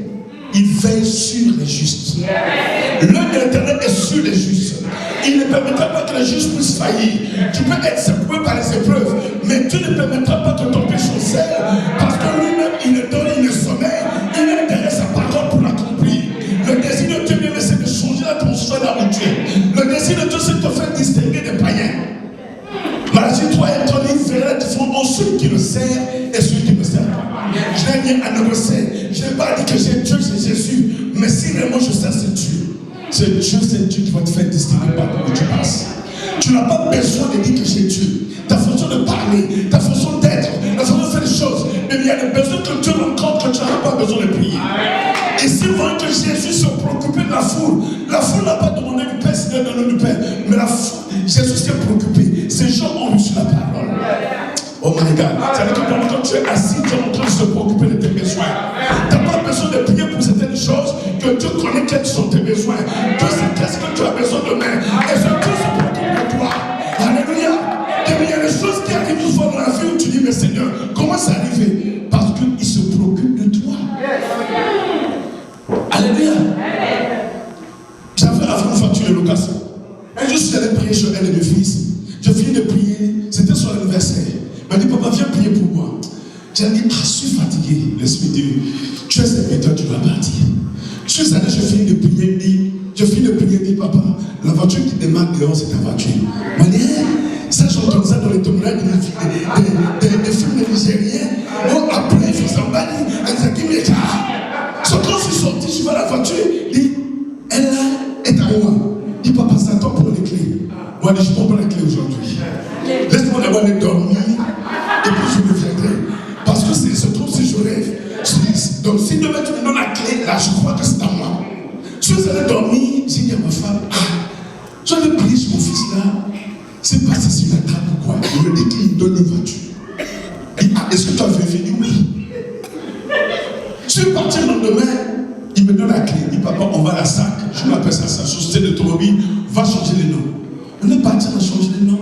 il veille sur les justes. L'œil de l'Éternel est sur les justes. Il ne permettra pas que les justes puissent faillir. Tu peux être secoué par les épreuves, mais Dieu ne permettra pas que ton péché cesse, parce que lui-même, il ne donne, il ne sommeille, il est derrière sa parole pour l'accomplir. Le désir de Dieu, c'est de changer l'atmosphère là où tu es. Le désir de Dieu, c'est de te faire distinguer des païens. Maladie, toi et ton livre verra différents en celui qui le sert et celui qui ne le sert pas. Je n'ai rien à négocier. Je n'ai pas dit que j'ai Dieu, c'est Jésus. Mais si vraiment je sers, c'est Dieu. C'est Dieu qui va te faire distinguer partout où tu passes. Tu n'as pas besoin de dire que j'ai Dieu. Ta façon de parler, ta façon d'être, ta façon de faire les choses. Mais il y a des besoins que Dieu rencontre que tu n'as pas besoin de prier. Et si vous voyez que Jésus se préoccupait de la foule n'a pas demandé du Père, c'est donné du Père. Mais la foule, Jésus s'est préoccupé. Ces gens ont reçu la parole. Oh my God. Ça veut dire que quand tu es assis, tu es en train de se préoccuper de tes besoins. Tu n'as pas besoin de prier pour certaines choses, que Dieu connaît quels sont tes besoins. Dieu sait qu'est-ce que tu as besoin demain. Et ce Dieu se préoccupe de toi. Alléluia. Et il y a des choses qui arrivent souvent dans la vie où tu dis, mais Seigneur, comment ça arrive? Parce qu'il se préoccupe de toi. Alléluia. J'avais avant une voiture de location. Un jour, je suis allé prier chez un de mes fils. Je finis de prier. C'était son anniversaire. Il m'a dit, papa, viens prier pour moi. J'ai dit, je suis fatigué. L'Esprit dit, tu es serviteur, tu dois partir. Je suis allé, je finis de prier, dit, papa, la voiture qui démarre dehors, c'est ta voiture. Il m'a dit, ça, j'entends ça dans les témoignages des films nigériens. Oh, après, il faut s'emballer. So, quand je suis sorti, je suis à la voiture, il dit, elle est à moi. Il dit, papa, ça attend pour les clés. Moi, je ne prends pas la clé aujourd'hui. Laisse-moi d'abord aller dormir, et puis je reviendrai. Parce que se trouve si je rêve. Donc, si demain tu me donnes la clé, là, je crois que c'est à moi. Je suis allé dormir, j'ai dit à ma femme, je vais prier sur mon fils là. C'est passé sur la table ou quoi? Il me dit qu'il me donne une voiture. Il dit, est-ce que tu as vérifié? Il dit, oui. Je suis parti le lendemain, il me donne la clé. Il dit, papa, on va à la SAC. Je m'appelle ça, société d'automobile, va changer les noms. On est parti, on a changé les noms.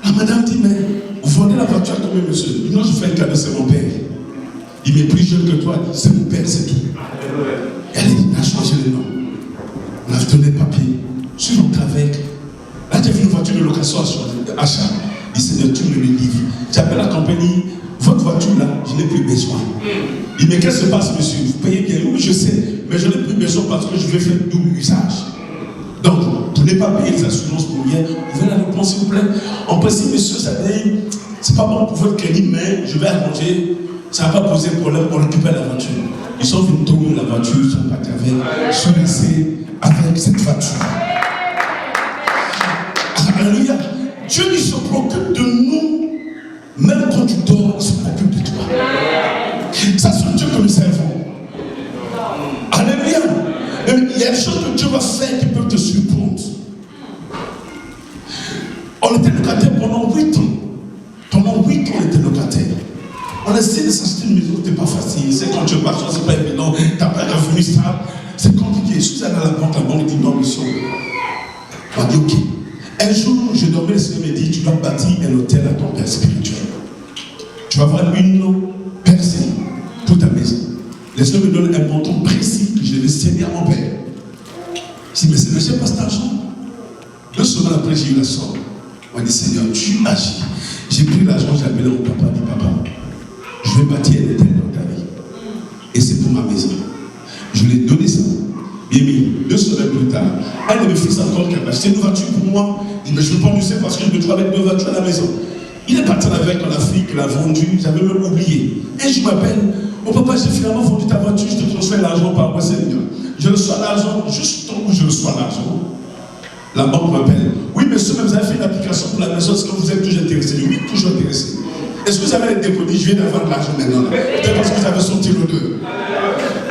La madame dit, mais vous vendez la voiture à combien, monsieur? Il dit, non, je fais un cadeau, c'est mon père. Il est plus jeune que toi, c'est mon père, c'est tout. Elle a changé les noms. On a donné le papier. Je suis rentré avec. Là, j'ai vu une voiture de location à achat. Il dit, Seigneur, tu me le livres. J'appelle la compagnie. Votre voiture là, je n'ai plus besoin. Il dit, mais qu'est-ce qui se passe, monsieur? Vous payez bien? Oui, je sais, mais je n'ai plus besoin parce que je vais faire double usage. Donc, vous n'avez pas payé les assurances pour rien. Vous venez la réponse, s'il vous plaît. En principe, monsieur, ça dit, c'est pas bon pour votre crédit, mais je vais arranger. Ça n'a pas posé de problème, on récupère la voiture. Ils sont venus tourner la voiture, ils sont partis avec, ils sont restés avec cette voiture. Alléluia. Dieu, il se préoccupe de nous, même quand tu dors, il se préoccupe de toi. Ça, c'est Dieu que nous servons. Alléluia. Il y a des choses que Dieu va faire qui peuvent te surprendre. On était locataire pendant 8 ans. On essaie de s'acheter une maison, c'est pas facile. C'est quand tu pars, c'est pas évident. Tu n'as pas un revenu stable. C'est compliqué. Si vous allez à la banque dit non, monsieur. On dit ok. Un jour, je dormais, le Seigneur me dit, tu dois bâtir un hôtel à ton père spirituel. Tu vas avoir une personne pour ta maison. Le Seigneur me donne un montant précis que je devais servir à mon père. Je dis, mais c'est le Seigneur, pas cet argent. 2 semaines après, j'ai eu la somme. On dit, Seigneur, tu agis. J'ai pris l'argent, j'ai appelé mon papa, dit, papa, je vais bâtir un hôtel dans ta vie. Et c'est pour ma maison. Je lui ai donné ça. Bien mis, 2 semaines plus tard, un de mes fils encore qui a acheté une voiture pour moi. Il dit, mais je ne veux pas lui parce que je me trouve avec 2 voitures à la maison. Il est parti avec en Afrique, il l'a vendu, j'avais même oublié. Et je m'appelle, oh papa, j'ai finalement vendu ta voiture, je te transfère l'argent par moi, Seigneur. Je reçois l'argent, juste au temps où je reçois l'argent. La banque m'appelle. Oui, monsieur, mais vous avez fait une application pour la maison, est-ce que vous êtes toujours intéressé? Oui, toujours intéressé. Est-ce que vous avez les dépôts? Je viens d'avoir de l'argent maintenant. Peut-être parce que vous avez sorti le 2.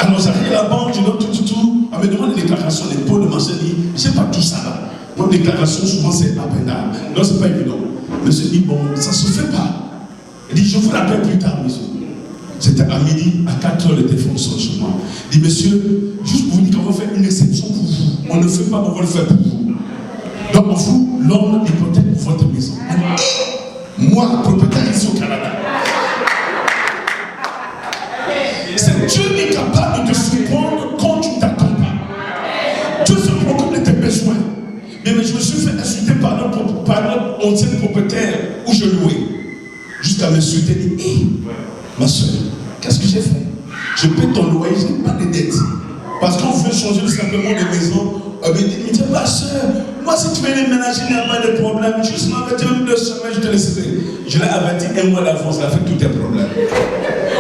Alors j'arrive à la banque, je donne tout. On me demande une déclaration d'impôt, de machin, je sais pas tout ça là. Mon déclaration, souvent c'est appendable. Non, c'est pas évident. Monsieur dit, bon, ça se fait pas. Il dit, je vous rappelle plus tard, monsieur. C'était à midi, à 4h, le téléphone sonne chez moi. Il dit, monsieur, juste pour vous dire qu'on va faire une exception pour vous. On ne fait pas, on va le faire pour vous. Donc, vous, l'homme hypothèque votre maison. Moi, propriétaire ici au Canada. C'est Dieu qui est capable de te surprendre quand tu ne t'attends pas. Dieu se préoccupe de tes besoins. Mais je me suis fait insulter par notre ancien propriétaire où je louais. Jusqu'à m'insulter, il dit, hé, ma soeur, qu'est-ce que j'ai fait? Je paie ton loyer, je n'ai pas de dettes. Parce qu'on veut changer simplement de maison. Il dit, ma soeur, moi si tu veux déménager, il n'y a pas de problème. Juste m'avertis même 2 semaines, je te laisserai. Je l'ai averti 1 mois d'avance, elle a fait tous tes problèmes.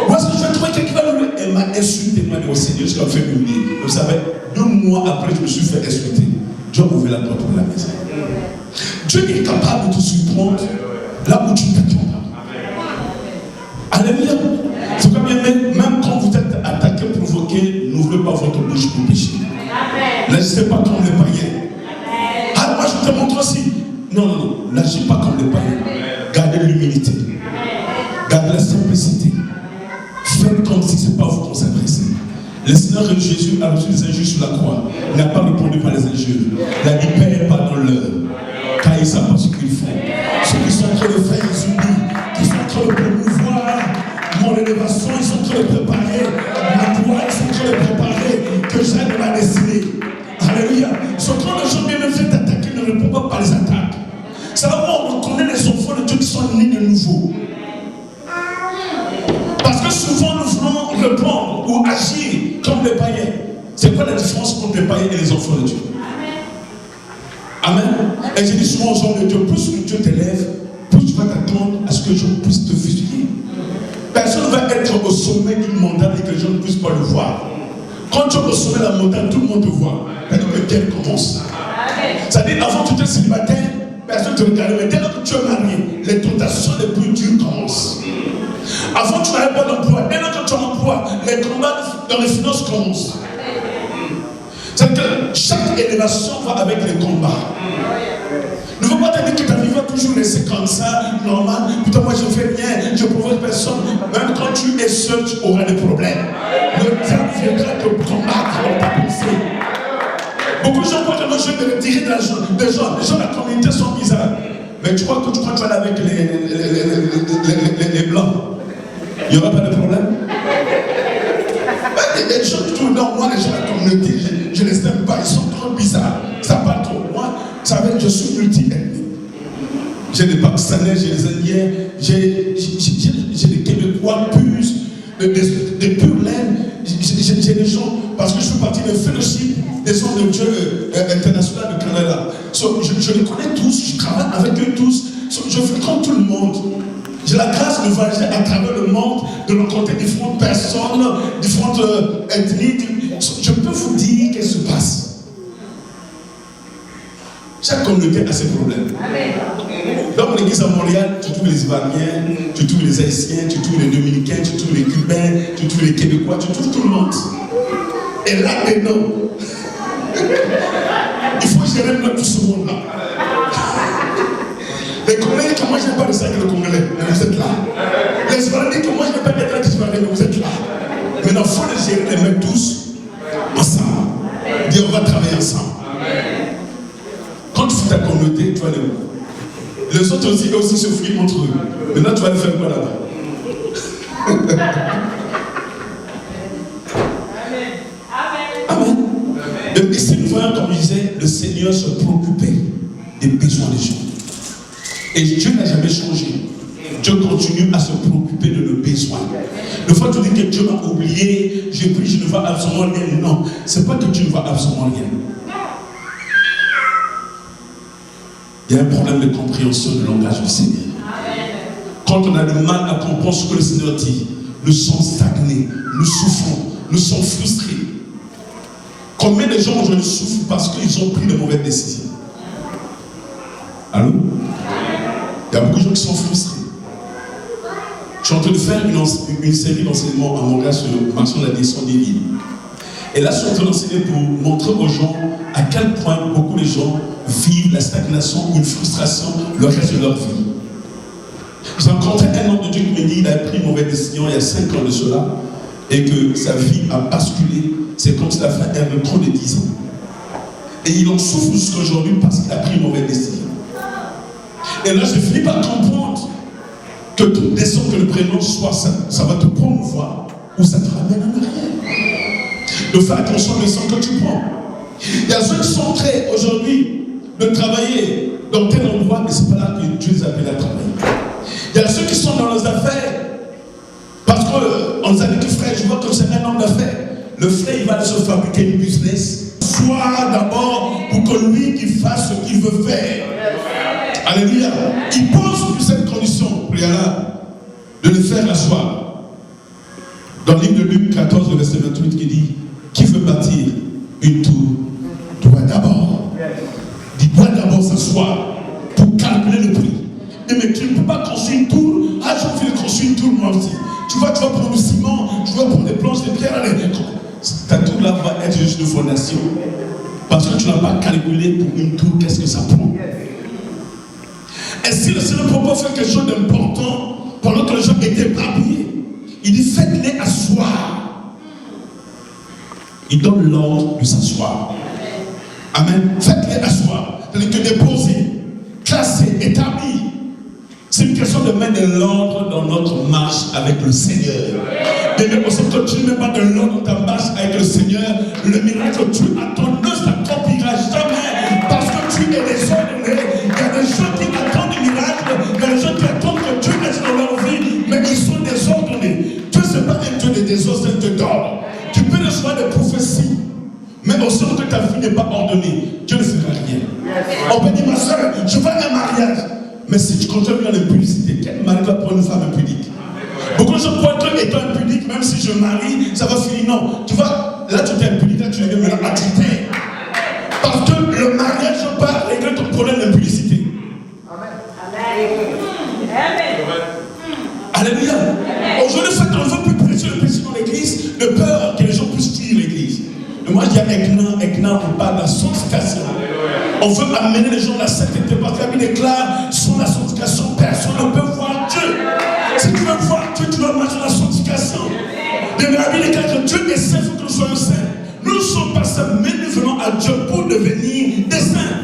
Moi, si je vais trouver quelqu'un qui va louer, elle m'a insulté, elle m'a dit au Seigneur, je l'ai fait humilier. Vous savez, 2 mois après, je me suis fait insulter. Dieu a ouvert la porte pour la maison. Dieu est capable de te surprendre là où tu ne t'attends pas. Alléluia. C'est comme même quand vous êtes attaqué, provoqué, n'ouvrez pas votre bouche pour pécher. N'agissez pas comme les païens. Ah, moi je te montre aussi. Non, n'agissez pas comme les païens. Gardez l'humilité. Gardez la simplicité. Faites comme si ce n'est pas vous qu'on s'adressait. Le Seigneur Jésus a reçu les injures sur la croix. Il n'a pas répondu par les injures. Il a dit, Père, pardonne-leur. Car ils savent pas ce qu'ils font. Ceux qui sont en train de faire, ils oublient. Qui sont en train de promouvoir mon élévation, ils sont en train de préparer ma gloire, ils sont en train de préparer que j'aille de ma destinée. Alléluia. Ce quand les gens viennent me faire attaquer, ne répondent pas par les attaques. Ça va, on reconnaît les enfants de Dieu qui sont nés de nouveau. Parce que souvent nous voulons répondre ou agir comme les païens. C'est quoi la différence entre les païens et les enfants de Dieu? Amen. Et je dis souvent aux hommes de Dieu, plus que Dieu t'élève, plus tu vas t'attendre à ce que les gens puissent te fusiller. Personne ne va être au sommet d'une montagne et que les gens ne puissent pas le voir. Quand tu es au sommet de la montagne, tout le monde te voit. C'est-à-dire que Dieu commence. C'est-à-dire, avant tu étais célibataire, personne ne te regardait. Mais dès que tu es marié, les tentations les plus dures commencent. Avant tu n'avais pas d'emploi. Dès que tu as un emploi, les combats dans les finances commencent. C'est que chaque élévation va avec les combats. Ne veux pas te dire que ta vie va toujours laisser comme ça, normal. Putain, moi je fais rien, je provoque personne. Même quand tu es seul, tu auras des problèmes. Le diable viendra te combattre dans ta pensée. Beaucoup de gens croient que moi je vais me tirer de l'argent. Les gens de la communauté sont bizarres. Mais tu crois que tu vas aller avec les blancs. Il n'y aura pas de problème. Les gens qui trouvent non, moi les gens de la communauté, je ne les aime pas, ils sont trop bizarres. Ça parle trop. Moi, vous savez, je suis multi-ethnique. J'ai des Pakistanais, j'ai des Indiens, j'ai des Québécois purs, des pures laines. J'ai des gens, parce que je fais partie d'un fellowship des hommes de Dieu international de Canada. So, je les connais tous, je travaille avec eux tous. So, je fais comme tout le monde. J'ai la grâce de voyager à travers le monde, de rencontrer différentes personnes, différentes ethnies. Je peux vous dire qu'est-ce qui se passe. Chaque communauté a ses problèmes. Dans l'église à Montréal, tu trouves les Ivoiriens, tu trouves les Haïtiens, tu trouves les Dominicains, tu trouves les Cubains, tu trouves les Québécois, tu trouves tout le monde. Et là-dedans, il faut gérer tout ce monde-là. Les Congolais, comment je n'ai pas de ça avec les Congolais? Vous êtes là. Les Ivoiriens, comment je n'ai pas fruit entre eux. Maintenant, tu vas le faire quoi là-bas? Amen. Donc ici, nous voyons, comme je disais, le Seigneur se préoccupait des besoins des gens. Et Dieu n'a jamais changé. Dieu continue à se préoccuper de nos besoins. Une fois tu dis que Dieu m'a oublié, j'ai pris, je ne vois absolument rien. Non, ce n'est pas que tu ne vois absolument rien. Il y a un problème de compréhension du langage du Seigneur. Quand on a du mal à comprendre ce que le Seigneur dit, nous sommes stagnés, nous souffrons, nous sommes frustrés. Combien de gens aujourd'hui souffrent parce qu'ils ont pris de mauvaises décisions? Allô? Il y a beaucoup de gens qui sont frustrés. Je suis en train de faire une série d'enseignements à Montréal sur le marché de la direction divine. Et là, je suis en train d'enseigner pour montrer aux gens à quel point beaucoup de gens vivent la stagnation ou une frustration le reste de leur vie. J'ai rencontré un homme de Dieu qui me dit qu'il a pris une mauvaise décision il y a 5 ans de cela et que sa vie a basculé. C'est comme si la fin avait trop de 10 ans. Et il en souffre jusqu'à aujourd'hui parce qu'il a pris une mauvaise décision. Et là, je finis par comprendre que toute décision que nous prenons, soit ça va te promouvoir ou ça te ramène en arrière. De faire attention aux décisions que tu prends. Il y a ceux qui sont prêts aujourd'hui de travailler dans tel endroit, mais ce n'est pas là que Dieu les appelle à travailler. Il y a ceux qui sont dans les affaires, parce qu'on nous a dit que frère, je vois que c'est un homme d'affaires. Le frère, il va se fabriquer une business, soit d'abord pour que lui, il fasse ce qu'il veut faire. Alléluia. Il pose sur cette condition préalable de le faire asseoir. Dans le livre de Luc 14, verset 28, qui dit, qui veut bâtir une tour doit d'abord. Il doit d'abord s'asseoir pour calculer le prix. Mais tu ne peux pas construire une tour. Ah, j'ai envie de construire une tour, moi aussi. Tu vas prendre le ciment, tu vas prendre des planches, des pierres. Ta tour là va être juste une fondation. Parce que tu n'as pas calculé pour une tour, qu'est-ce que ça prend. Et si le Seigneur ne peut pas faire quelque chose d'important pendant que les gens étaient épargnés, il dit faites-les asseoir. Il donne l'ordre de s'asseoir. Amen. Faites-les asseoir. C'est-à-dire que déposer, classer, établir. C'est une question de mettre de l'ordre dans notre marche avec le Seigneur. Et même aussi que tu ne mets pas de l'ordre dans ta marche avec le Seigneur, le miracle que tu attends ne s'accomplira jamais parce que tu es désordonné. Il y a des gens qui attendent des miracles, il y a des gens qui attendent que Dieu agisse dans leur vie, mais ils sont désordonnés. Dieu, ce n'est pas un Dieu de désordre, c'est un Dieu d'ordre. Tu peux recevoir des prophéties, mais au sein que ta vie n'est pas ordonnée, Dieu ne fera rien. On peut dire, ma soeur, je veux un mariage. Mais si tu continues à l'impudicité, quel mari va prendre une femme impudique? Beaucoup de gens croient que étant impudique, même si je marie, ça va finir. Non, tu vois, là tu es impudique, là tu es maintenant à critère. Parce que le mariage ne peut pas régler ton problème d'impudicité. Alléluia. Aujourd'hui, on ne veut plus prêcher le péché dans l'église de peur que les gens puissent fuir l'église. Et moi, je dis à Ekna, on parle de la sanctification. On veut amener les gens à la sainteté parce que la Bible déclare sans la sanctification, personne ne peut voir Dieu. Si tu veux voir Dieu, tu dois marcher dans la sanctification. Et la Bible déclare que Dieu est saint, il faut que nous soyons saints. Nous ne sommes pas saints, mais nous venons à Dieu pour devenir des saints.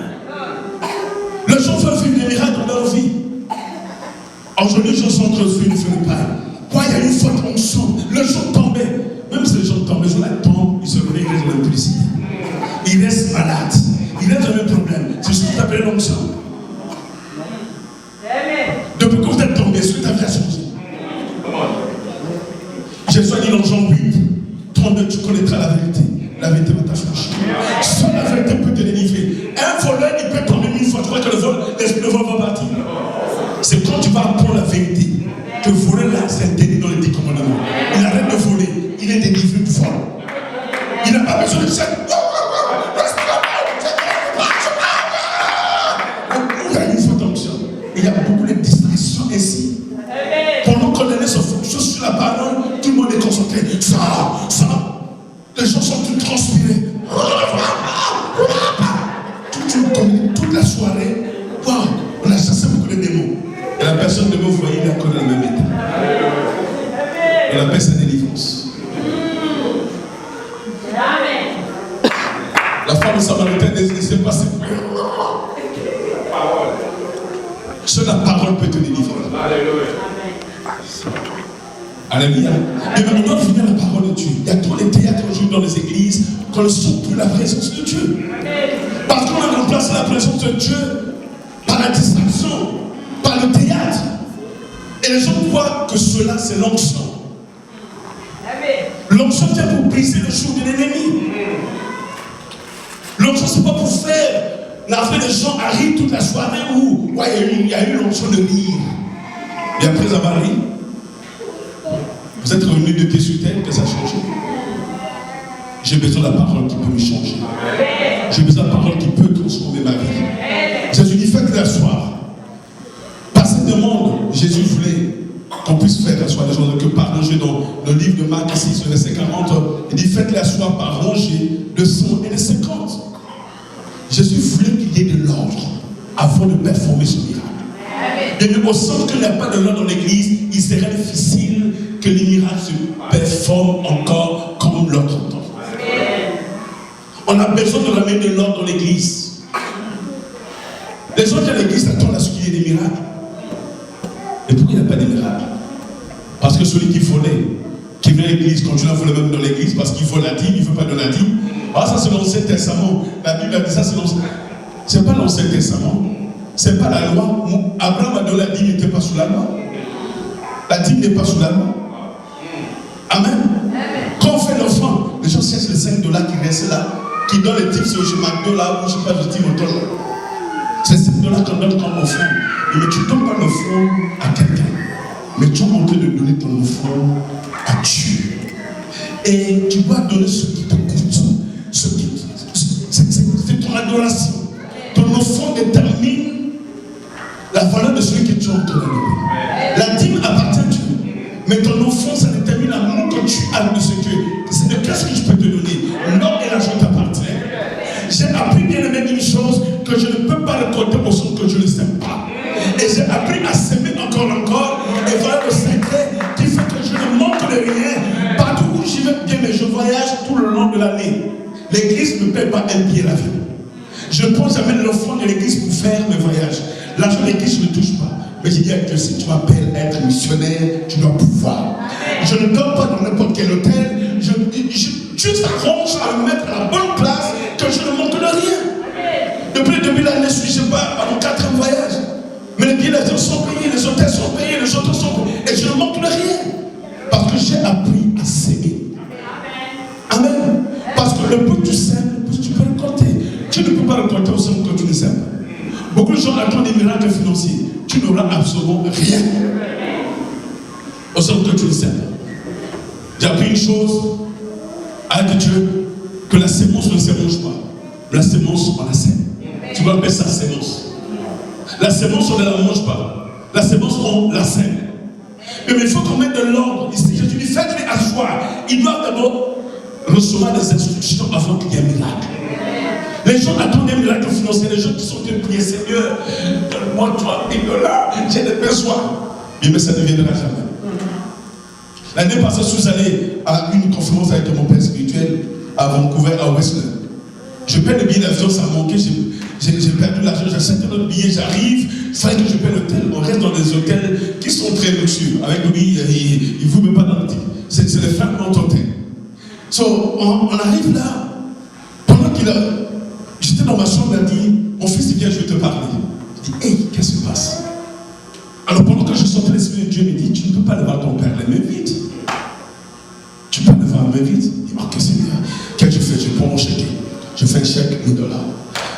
Les gens veulent vivre des miracles dans leur vie. Aujourd'hui, les gens sont en train de vivre une paille. Pourquoi il y a une faute onction? Les gens tombaient. Même si les gens tombaient, les gens tombent, ils se réveillent dans l'impudicité. Ils restent malades. Il n'a jamais de problème. C'est ce que tu appelles l'onction. Depuis que vous êtes tombé, est-ce que ta vie a changé? Jésus a dit dans Jean 8, 32, tu connaîtras la vérité. La vérité va t'affranchir. Seule la vérité peut te délivrer. Un voleur, il peut tomber 1000 fois. Tu vois que l'esprit de vol va partir. C'est quand tu vas apprendre la vérité que voler là, c'est interdit dans les 10 commandements. Il arrête de voler. Il est délivré du vol. Il n'a pas besoin de ça. Il y a beaucoup de distractions ici. Pendant qu'on est se focus sur la parole, tout le monde est concentré. Ça. Les gens sont tous transpirés. Toute la soirée, wow, on a chassé beaucoup de démons. Et la personne de vous voyez, il est encore dans le même état. On appelle ça délivrance. La femme samaritaine ne sait pas ce que seule la parole peut te délivrer. Alléluia. Mais on doit finir la parole de Dieu. Il y a trop de théâtres aujourd'hui dans les églises qu'on ne sent plus la présence de Dieu. Parce qu'on a remplacé la présence de Dieu par la distraction, par le théâtre. Et les gens croient que cela, c'est l'onction. L'onction, c'est pour briser le joug de l'ennemi. L'onction, c'est pas pour faire. Les gens arrivent toute la soirée où il y a eu l'onction de rire. Et après avoir ri, vous êtes revenu de pied sur terre, que ça a changé. J'ai besoin de la parole qui peut me changer. J'ai besoin de la parole qui peut transformer ma vie. Jésus dit, faites-les asseoir. Par cette demande, Jésus voulait qu'on puisse faire asseoir les gens. Que par rangée dans le livre de Marc 6, verset 40, il dit, faites-les asseoir par rangée de 100 et de 50. Jésus voulait qu'il y ait de l'ordre avant de performer ce miracle. Et au sens qu'il n'y a pas de l'ordre dans l'église, il serait difficile que les miracles se performent encore comme l'autre temps. On a besoin de ramener de l'ordre dans l'église. Les gens de l'église attendent à ce qu'il y ait des miracles. Et pourquoi il n'y a pas de miracles? Parce que celui qui volait, qui vient à l'église, continue à voler même dans l'église, parce qu'il faut la dîme, il ne veut pas de la dîme. Ah, ça c'est l'Ancien Testament. La Bible a dit ça, c'est pas l'Ancien Testament. C'est pas la loi. Abraham a donné la dîme, il n'était pas sous la loi. La dîme n'est pas sous la loi. Amen. Quand on fait l'offrande, les gens cherchent les $5 qui restent là, qui donnent les tips au McDo là, ou je ne sais pas, je dis au là. C'est $5 qu'on donne comme offrande. Mais tu ne donnes pas l'offrande à quelqu'un. Mais tu es en train de donner ton offrande à Dieu. Et tu dois donner ce qui te coûte. C'est ton adoration. Ton offrande détermine la valeur de celui que tu es en train de donner. La dîme appartient à Dieu. Mais ton offrande, ça détermine l'amour que tu as de ce Dieu. C'est de qu'est-ce que je peux te donner. L'or et l'argent t'appartiennent. J'ai appris bien aimé une chose que je ne peux pas récolter au son que je ne sème pas. Et j'ai appris à s'aimer encore. Et voilà le secret qui fait que je ne manque de rien. Partout où j'y vais bien, mais je voyage tout le long de l'année. L'église ne paie pas un billet l'avion. Je ne prends jamais l'offrande de l'église pour faire mes voyages. L'argent de l'église, je ne touche pas. Mais j'ai dit à Dieu, si tu m'appelles être missionnaire, tu dois pouvoir. Je ne dors pas dans n'importe quel hôtel. Dieu s'arrange à me mettre à la bonne place que je ne manque de rien. Depuis l'année, je ne suis pas à mon 4e voyage. Mais les billets d'avion sont payés, les hôtels sont payés, les autos sont payés. Et je ne manque de rien. Parce que j'ai appris à s'aimer. Amen. Parce que le peu que tu sèmes, tu peux récolter. Tu ne peux pas récolter au sein que tu ne sèmes pas. Beaucoup de gens attendent des miracles financiers. Tu n'auras absolument rien au sein que tu ne sèmes pas. J'ai appris une chose avec Dieu, que la sémence ne s'émonge pas. La sémence, on la sème. Tu vas appeler ça sémence. La sémence, on ne la mange pas. La sémence, on la sème. Mais il faut qu'on mette de l'ordre. Jésus dit, faites-les asseoir. Ils doivent d'abord recevoir des instructions avant qu'il y ait un miracle. Les gens attendent un miracle financier. Les gens qui sont en prier, Seigneur, donne-moi $3 000, j'ai des besoins. Mais ça ne viendra jamais. L'année passée, je suis allé à une conférence avec mon père spirituel à Vancouver, à Whistler. Je paie le billet d'avion, ça a manqué. J'ai perdu l'argent, j'ai acheté un autre billet, j'arrive, il fallait que je paie l'hôtel. On reste dans des hôtels qui sont très luxueux. Avec lui, il ne vous met pas dans le titre. C'est les femmes dans ton hôtel. On arrive là. Pendant qu'il a. J'étais dans ma chambre, il a dit, mon fils, viens, je vais te parler. Je dis, hey, qu'est-ce qui se passe? Alors pendant que je sortais, l'Esprit de Dieu me dit, tu ne peux pas aller voir ton père les mains vides. Tu peux pas aller voir les mains vides. Il m'a dit, Seigneur, qu'est-ce que je fais? Je prends mon chèque. Je fais un chèque $1 000.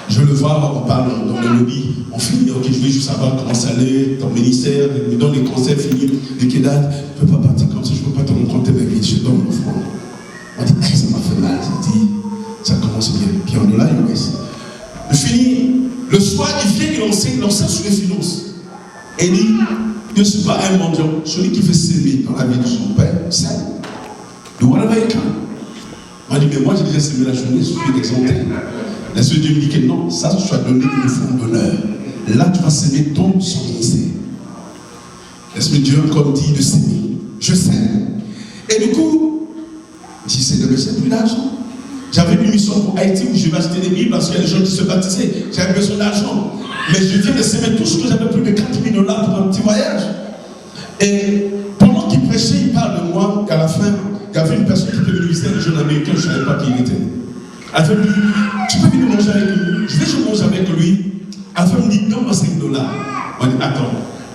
Je le vois, on parle dans le lobby. On finit, ok, je vais juste savoir comment ça allait, ton ministère, il me donne les conseils finis, les kédades. Je ne peux pas partir comme ça, je ne peux pas te rencontrer mes vies, je donne mon front. On dit, hey, ça m'a fait mal. J'ai dit, ça commence bien. Puis on est là, il reste. Je finis, le soir, il vient, il enseigne sur les finances. Et il dit, je ne suis pas un mendiant, celui qui fait s'aimer dans la vie de son père, c'est. De whatever you can. On dit, mais moi j'ai déjà semé la journée, je suis d'exempter. L'Esprit de Dieu me dit que non, ça tu as donné une forme d'honneur. Là tu vas s'aimer ton son ministère. L'Esprit de Dieu comme dit de s'aimer. Je sème. Et du coup, j'essaie de me faire plus d'argent. J'avais une mission pour Haïti où je vais acheter des Bibles parce qu'il y a des gens qui se baptisaient. J'avais besoin d'argent. Mais je viens de s'aimer tout ce que j'avais plus de $4 000 pour un petit voyage. Et pendant qu'il prêchait, il parle de était venu visiter un jeune américain, je ne savais pas qui il était. Elle fait, tu peux venir manger avec lui? Je mange avec lui. Elle fait, me dit, donne-moi $5. On dit, attends,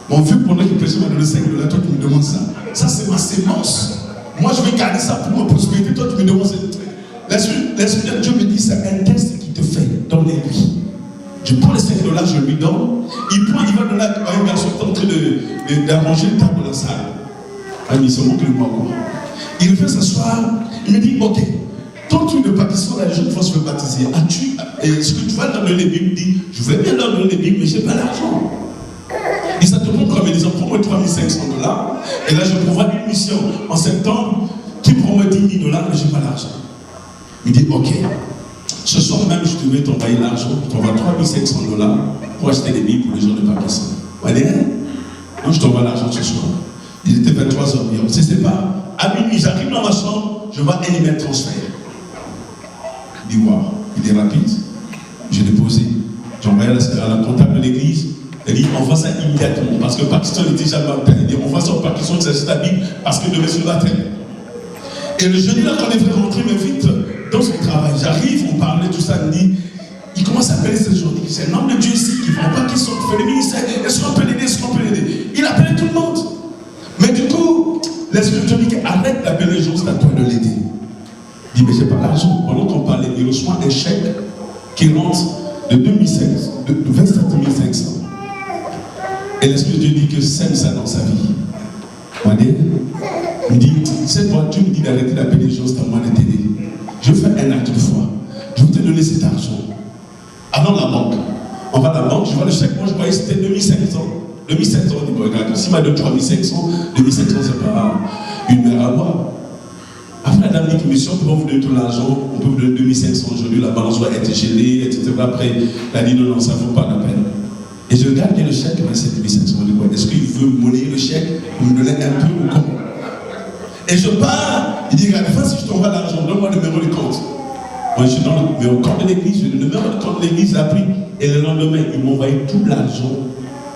mon vieux, pendant qu'il prêchait, m'a donné $5, toi tu me demandes ça. Ça c'est ma sémence. Moi je vais garder ça pour ma prospérité, toi tu me demandes ça. L'Esprit de Dieu me dit, c'est un test qui te fait, donne-les-lui. Je prends les $5, je lui donne. Il va donner à un garçon qui est en train d'arranger le table dans la salle. Il se moque le moi quoi. Il revient s'asseoir, il me dit, ok, ton truc de baptisme, la jeune fois se fait baptiser. Est-ce que tu vas leur donner les Bibles? Il dit, je vais bien leur donner les Bibles, mais je n'ai pas l'argent. Il ça te prend comme ils disent, prends-moi $3 500. Et là, je prévois une mission en septembre qui prend $10 000, mais je n'ai pas l'argent. Il dit, ok, ce soir même, je devais t'envoyer l'argent, je t'envoie $3 500 pour acheter des Bibles pour les gens de baptisme. Allez, non, je t'envoie l'argent ce soir. Il était 23h, on ne sait pas. À minuit, j'arrive dans ma chambre, je vois un email transfert. Il dit, waouh, il est rapide. J'ai déposé. J'ai envoyé à la comptable de l'église. Elle dit, envoie ça immédiatement. Parce que Pakistan était déjà baptisé. Elle dit, envoie ça au Pakistan, c'est la Bible, parce que demain c'est le baptême. Et le jeudi, là, quand les frères rentraient, mais vite, dans son travail, j'arrive, on parlait, tout ça, il dit, il commence à appeler ces gens. C'est un homme de Dieu ici qui ne vont pas qu'ils sont fait le ministère. Est-ce qu'on peut l'aider? Est-ce qu'on peut l'aider? Il appelait tout le monde. Mais du coup, l'Esprit de Dieu dit arrête d'appeler les gens, c'est à toi de l'aider. Il dit, mais j'ai pas l'argent. Pendant qu'on parlait, il reçoit un chèque qui rentre de 27 500. Et l'Esprit de Dieu dit que sème ça dans sa vie. Il dit, cette fois, Dieu me dit d'arrêter d'appeler les gens, c'est à moi de t'aider. Je fais un acte de foi. Je vais te donner cet argent. Allons à la banque. On va à la banque, je vois le chèque, moi je croyais que c'était 2500. 2700, on dit, bon, regarde, s'il m'a donné 3500, 2500, c'est pas une mer à boire. Après la dernière mission, on peut vous donner tout l'argent, on peut vous donner 2500 aujourd'hui, la balance doit être gelée, etc. Après, elle a dit, non, ça ne vaut pas la peine. Et je regarde le chèque, c'est 2500, on dit, bon, est-ce qu'il veut monnayer le chèque pour me donner un peu ou comment? Et je pars, il dit, regarde, si je t'envoie l'argent, donne-moi le numéro de compte. Moi, je suis dans le compte de l'église, le numéro de compte de l'église, a pris, et le lendemain, il m'a envoyé tout l'argent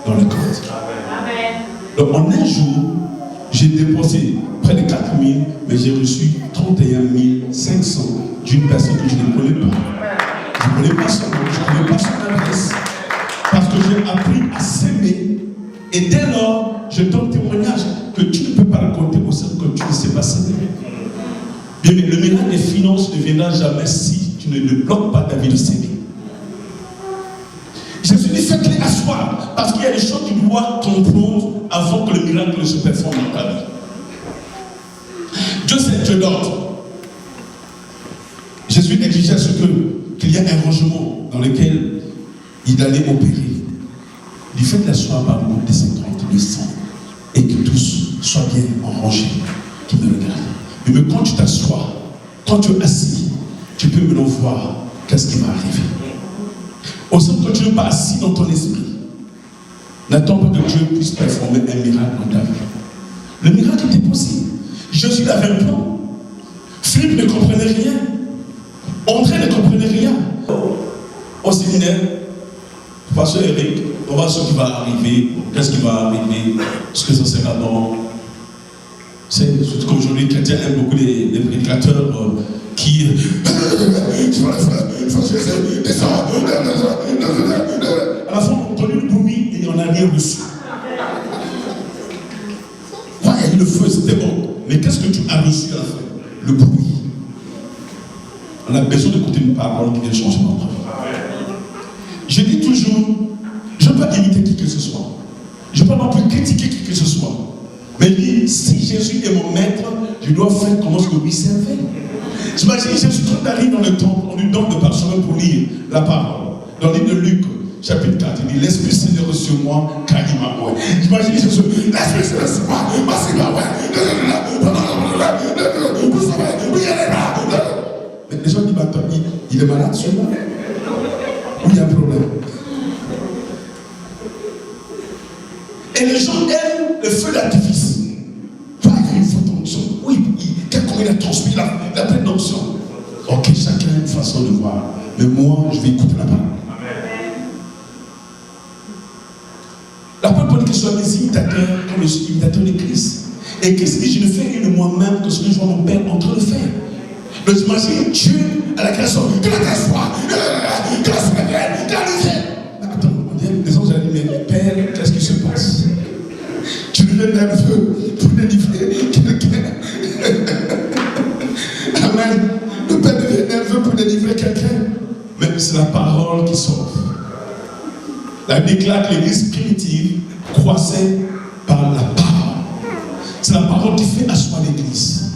dans le compte. Amen. Donc en un jour, j'ai dépensé près de 4 000, mais j'ai reçu 31 500 d'une personne que je ne connais pas. Je ne connais pas son nom, je ne connais pas son adresse. Parce que j'ai appris à s'aimer. Et dès lors, je donne témoignage que tu ne peux pas raconter au sein que tu ne sais pas s'aimer. Bien, mais le miracle des finances ne viendra jamais si tu ne bloques pas ta vie de s'aimer. Jésus dit, faites-les asseoir, parce qu'il y a des choses que tu dois comprendre avant que le miracle se performe dans ta vie. Dieu c'est Dieu d'ordre. Jésus exigeait à ce qu'il y ait un rangement dans lequel il allait opérer. Il dit, faites-les asseoir par le nombre de 50, de 100, et que tous soient bien en rangée, qui me regardent. Mais quand tu t'assois, quand tu es assis, tu peux maintenant voir qu'est-ce qui va arriver. Au centre que tu n'es pas assis dans ton esprit, n'attends pas que Dieu puisse performer un miracle dans ta vie. Le miracle était possible. Jésus avait un plan. Philippe ne comprenait rien. André ne comprenait rien. Au séminaire, Pasteur Eric, on va voir ce qui va arriver, qu'est-ce qui va arriver, ce que ça sera dans. C'est surtout qu'aujourd'hui, les chrétiens aiment beaucoup les prédicateurs qui. À la fin, on a entendu le bruit et on n'a rien reçu. Ouais, le feu, c'était bon. Mais qu'est-ce que tu as reçu à la fin? Le bruit. On a besoin d'écouter une parole qui vient changer notre vie. Je dis toujours, je ne peux pas imiter qui que ce soit. Je ne peux pas non plus critiquer qui que ce soit. Mais il dit, si Jésus est mon maître, je dois faire comment je lui servais. J'imagine Jésus quand arrive dans le temple, on lui donne de parchemin pour lire la parole. Dans le livre de Luc, chapitre 4, il dit, l'Esprit Seigneur sur moi, car il m'a envoyé. J'imagine Jésus, l'Esprit Seigneur sur moi, c'est pas ouais. Vous savez, oui, elle est là. Mais les gens disent, attends, il est malade sur moi. Ou il y a un problème. Et les gens aiment le feu d'artifice. Il y a une faute d'onction. Oui, comment il a transmis la pleine d'onction. Ok, chacun a une façon de voir. Mais moi, je vais écouter la parole. La parole dit que ce soit des imitateurs comme les imitateurs de Christ. Et qu'est-ce qu'il dit? Je ne fais rien de moi-même que ce que je vois mon Père en train de faire. Donc j'imagine Dieu à la création. Que la grâce soit, que la soit vienne, que la lumière vienne. Attends, les anges allaient dire, mais Père, qu'est-ce qui se passe? Tu deviens nerveux pour délivrer quelqu'un. Amen. Le Père devient nerveux pour délivrer quelqu'un. Mais c'est la parole qui sauve. La Bible déclare que l'église primitive croissait par la parole. C'est la parole qui fait asseoir l'église.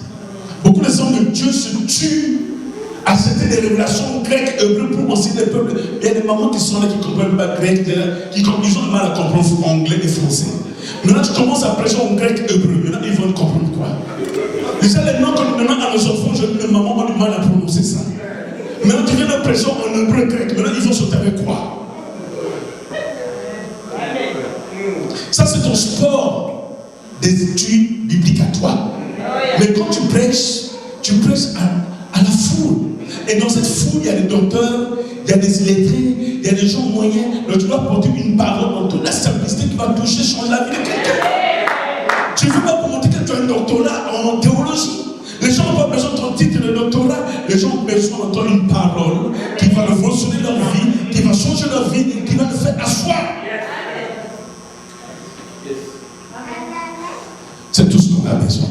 Beaucoup de hommes de Dieu se tuent à accepter des révélations grecques et hébreues pour enseigner les peuples. Il y a des mamans qui sont là qui ne comprennent pas grec, ils ont du mal à comprendre anglais et français. Maintenant, tu commences à prêcher en grec et hébreu. Maintenant, ils vont comprendre quoi? Déjà, les noms qu'on donne à nos enfants, les mamans ont du mal à prononcer ça. Maintenant, tu viens de prêcher en hébreu grec. Maintenant, ils vont sauter avec quoi? Ça, c'est ton sport des études bibliques à toi. Mais quand tu prêches à la foule. Et dans cette foule, il y a des docteurs, il y a des illettrés, il y a des gens moyens. Donc tu dois porter une parole dans toute la simplicité qui va toucher, changer la vie de quelqu'un. Tu ne veux pas pour montrer que tu as un doctorat en théologie. Les gens n'ont pas besoin de ton titre de doctorat. Les gens ont besoin d'entendre une parole qui va révolutionner leur vie, qui va changer leur vie, qui va le faire asseoir. C'est tout ce qu'on a besoin.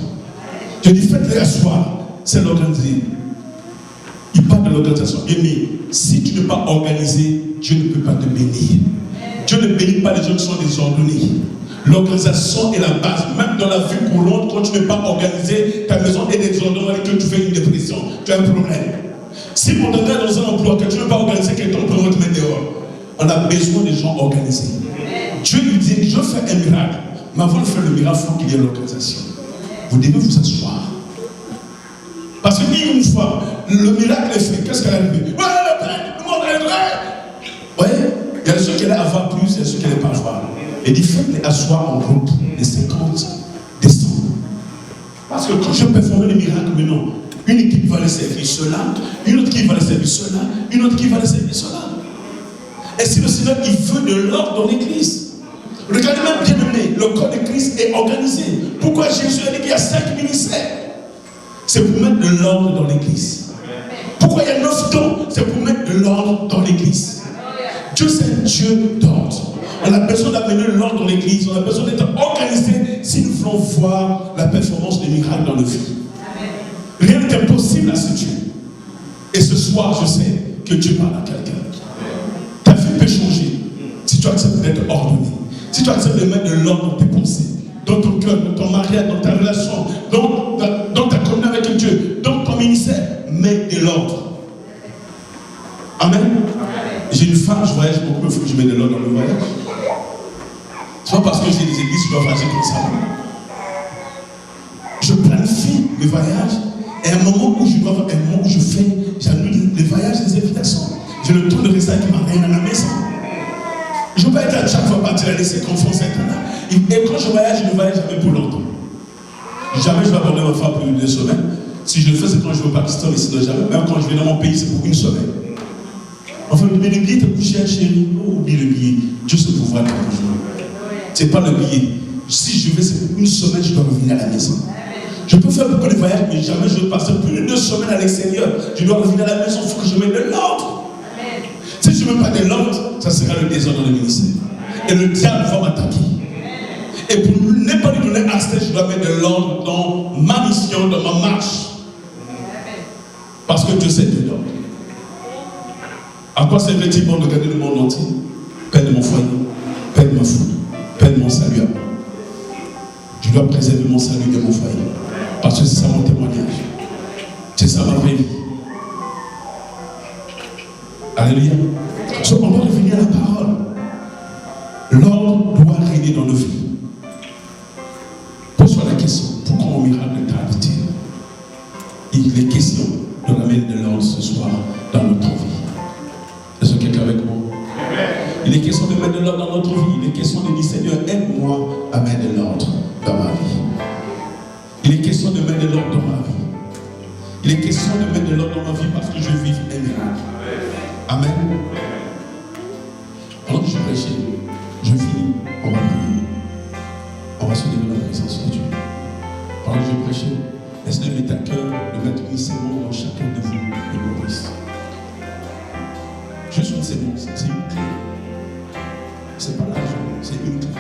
Je dis faites-les asseoir, c'est l'organiser. Il parle de l'organisation. Mais si tu n'es pas organisé, Dieu ne peut pas te bénir. Dieu ne bénit pas les gens qui sont désordonnés. L'organisation est la base. Même dans la vie courante, quand tu n'es pas organisé, ta maison est désordonnée et que tu fais une dépression, tu as un problème. Si on te met dans un emploi, que tu n'es pas organisé, quelqu'un peut te mettre dehors. On a besoin des gens organisés. Dieu lui dit, je fais un miracle. Mais avant de faire le miracle, il faut qu'il y ait l'organisation. Vous devez vous asseoir. Parce que une fois, le miracle est fait, qu'est-ce qu'elle a fait? Ouais, le prêtre, le monde est vrai. Vous voyez, il y a ceux qui allaient avoir plus, il y a ceux qui n'allaient pas avoir. Et dit, faites-les asseoir en groupe, les 50 descendent. Parce que quand je performe les miracles, mais non, une équipe va les servir cela, une autre équipe va les servir cela, une autre équipe va les servir cela. Et si le Seigneur, il veut de l'ordre dans l'église. Regardez même bien aimé, le corps de Christ est organisé. Pourquoi Jésus a dit qu'il y a 5 ministères? C'est pour mettre de l'ordre dans l'église. Pourquoi il y a 9 dons? C'est pour mettre de l'ordre dans l'église. Dieu, c'est un Dieu d'ordre. On a besoin d'amener l'ordre dans l'église. On a besoin d'être organisé si nous voulons voir la performance des miracles dans nos vies. Rien n'est impossible à ce Dieu. Et ce soir, je sais que Dieu parle à quelqu'un. Ta vie peut changer si tu acceptes d'être ordonné. Si tu acceptes de mettre de l'ordre dans tes pensées, dans ton cœur, dans ton mariage, dans ta relation, dans ta communion avec Dieu, dans ton ministère, mets de l'ordre. Amen. J'ai une femme, je voyage beaucoup, il faut que je mette de l'ordre dans le voyage. C'est pas parce que j'ai des églises qui doivent agir comme ça. Je planifie le voyage et à un moment où je dois, un moment où je fais, j'annule les voyages, les invitations. J'ai le temps de rester avec ma reine à la maison. Je ne peux pas être à chaque fois partir à laisser conférences avec elle. Et quand je voyage jamais pour longtemps. Jamais je vais aborder ma femme pour une semaine. Si je le fais, c'est quand je vais au Pakistan, mais sinon jamais. Même quand je vais dans mon pays, c'est pour une semaine. Enfin, mais le billet est plus cher, chérie. Oh, oublie le billet. Dieu se trouvera toujours. Ce n'est pas le billet. Si je vais, c'est pour une semaine, je dois revenir à la maison. Je peux faire beaucoup de voyages, mais jamais je vais passer plus de 2 semaines à l'extérieur. Je dois revenir à la maison, il faut que je mette de l'ordre. Si je ne mets pas de l'ordre, ça sera le désordre dans le ministère. Et le diable va m'attaquer. Et pour ne pas lui donner accès, je dois mettre de l'ordre dans ma mission, dans ma marche. Parce que Dieu sait de l'ordre. À quoi servait-il bon de garder le monde entier? Perdre mon foyer, perdre ma foule, perdre mon salut à moi. Je dois préserver mon salut et mon foyer. Parce que c'est ça mon témoignage. C'est ça ma vraie vie. Alléluia. Donc on doit revenir à la parole. L'ordre doit régner dans nos vies. Pose-toi la question, pourquoi mon miracle t'a habité? Il est question de ramener de l'ordre ce soir dans notre vie. Est-ce que quelqu'un avec moi? Il est question de mettre de l'ordre dans notre vie. Il est question de dire, Seigneur, aide-moi à mettre de l'ordre dans ma vie. Il est question de mettre de l'ordre dans ma vie. Il est question de mettre de l'ordre dans ma vie parce que je vis un miracle. Amen. Pendant que je prêchais, je finis, on va prier. On va se lever dans la présence de Dieu. prêcher, laissez-le mettre à cœur de mettre une sémence dans chacun de vous et Maurice. Juste une sémence, c'est une clé. C'est pas l'argent, c'est une clé.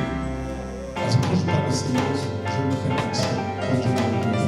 Parce que quand je parle de sémence, je me fais l'accent quand je parle de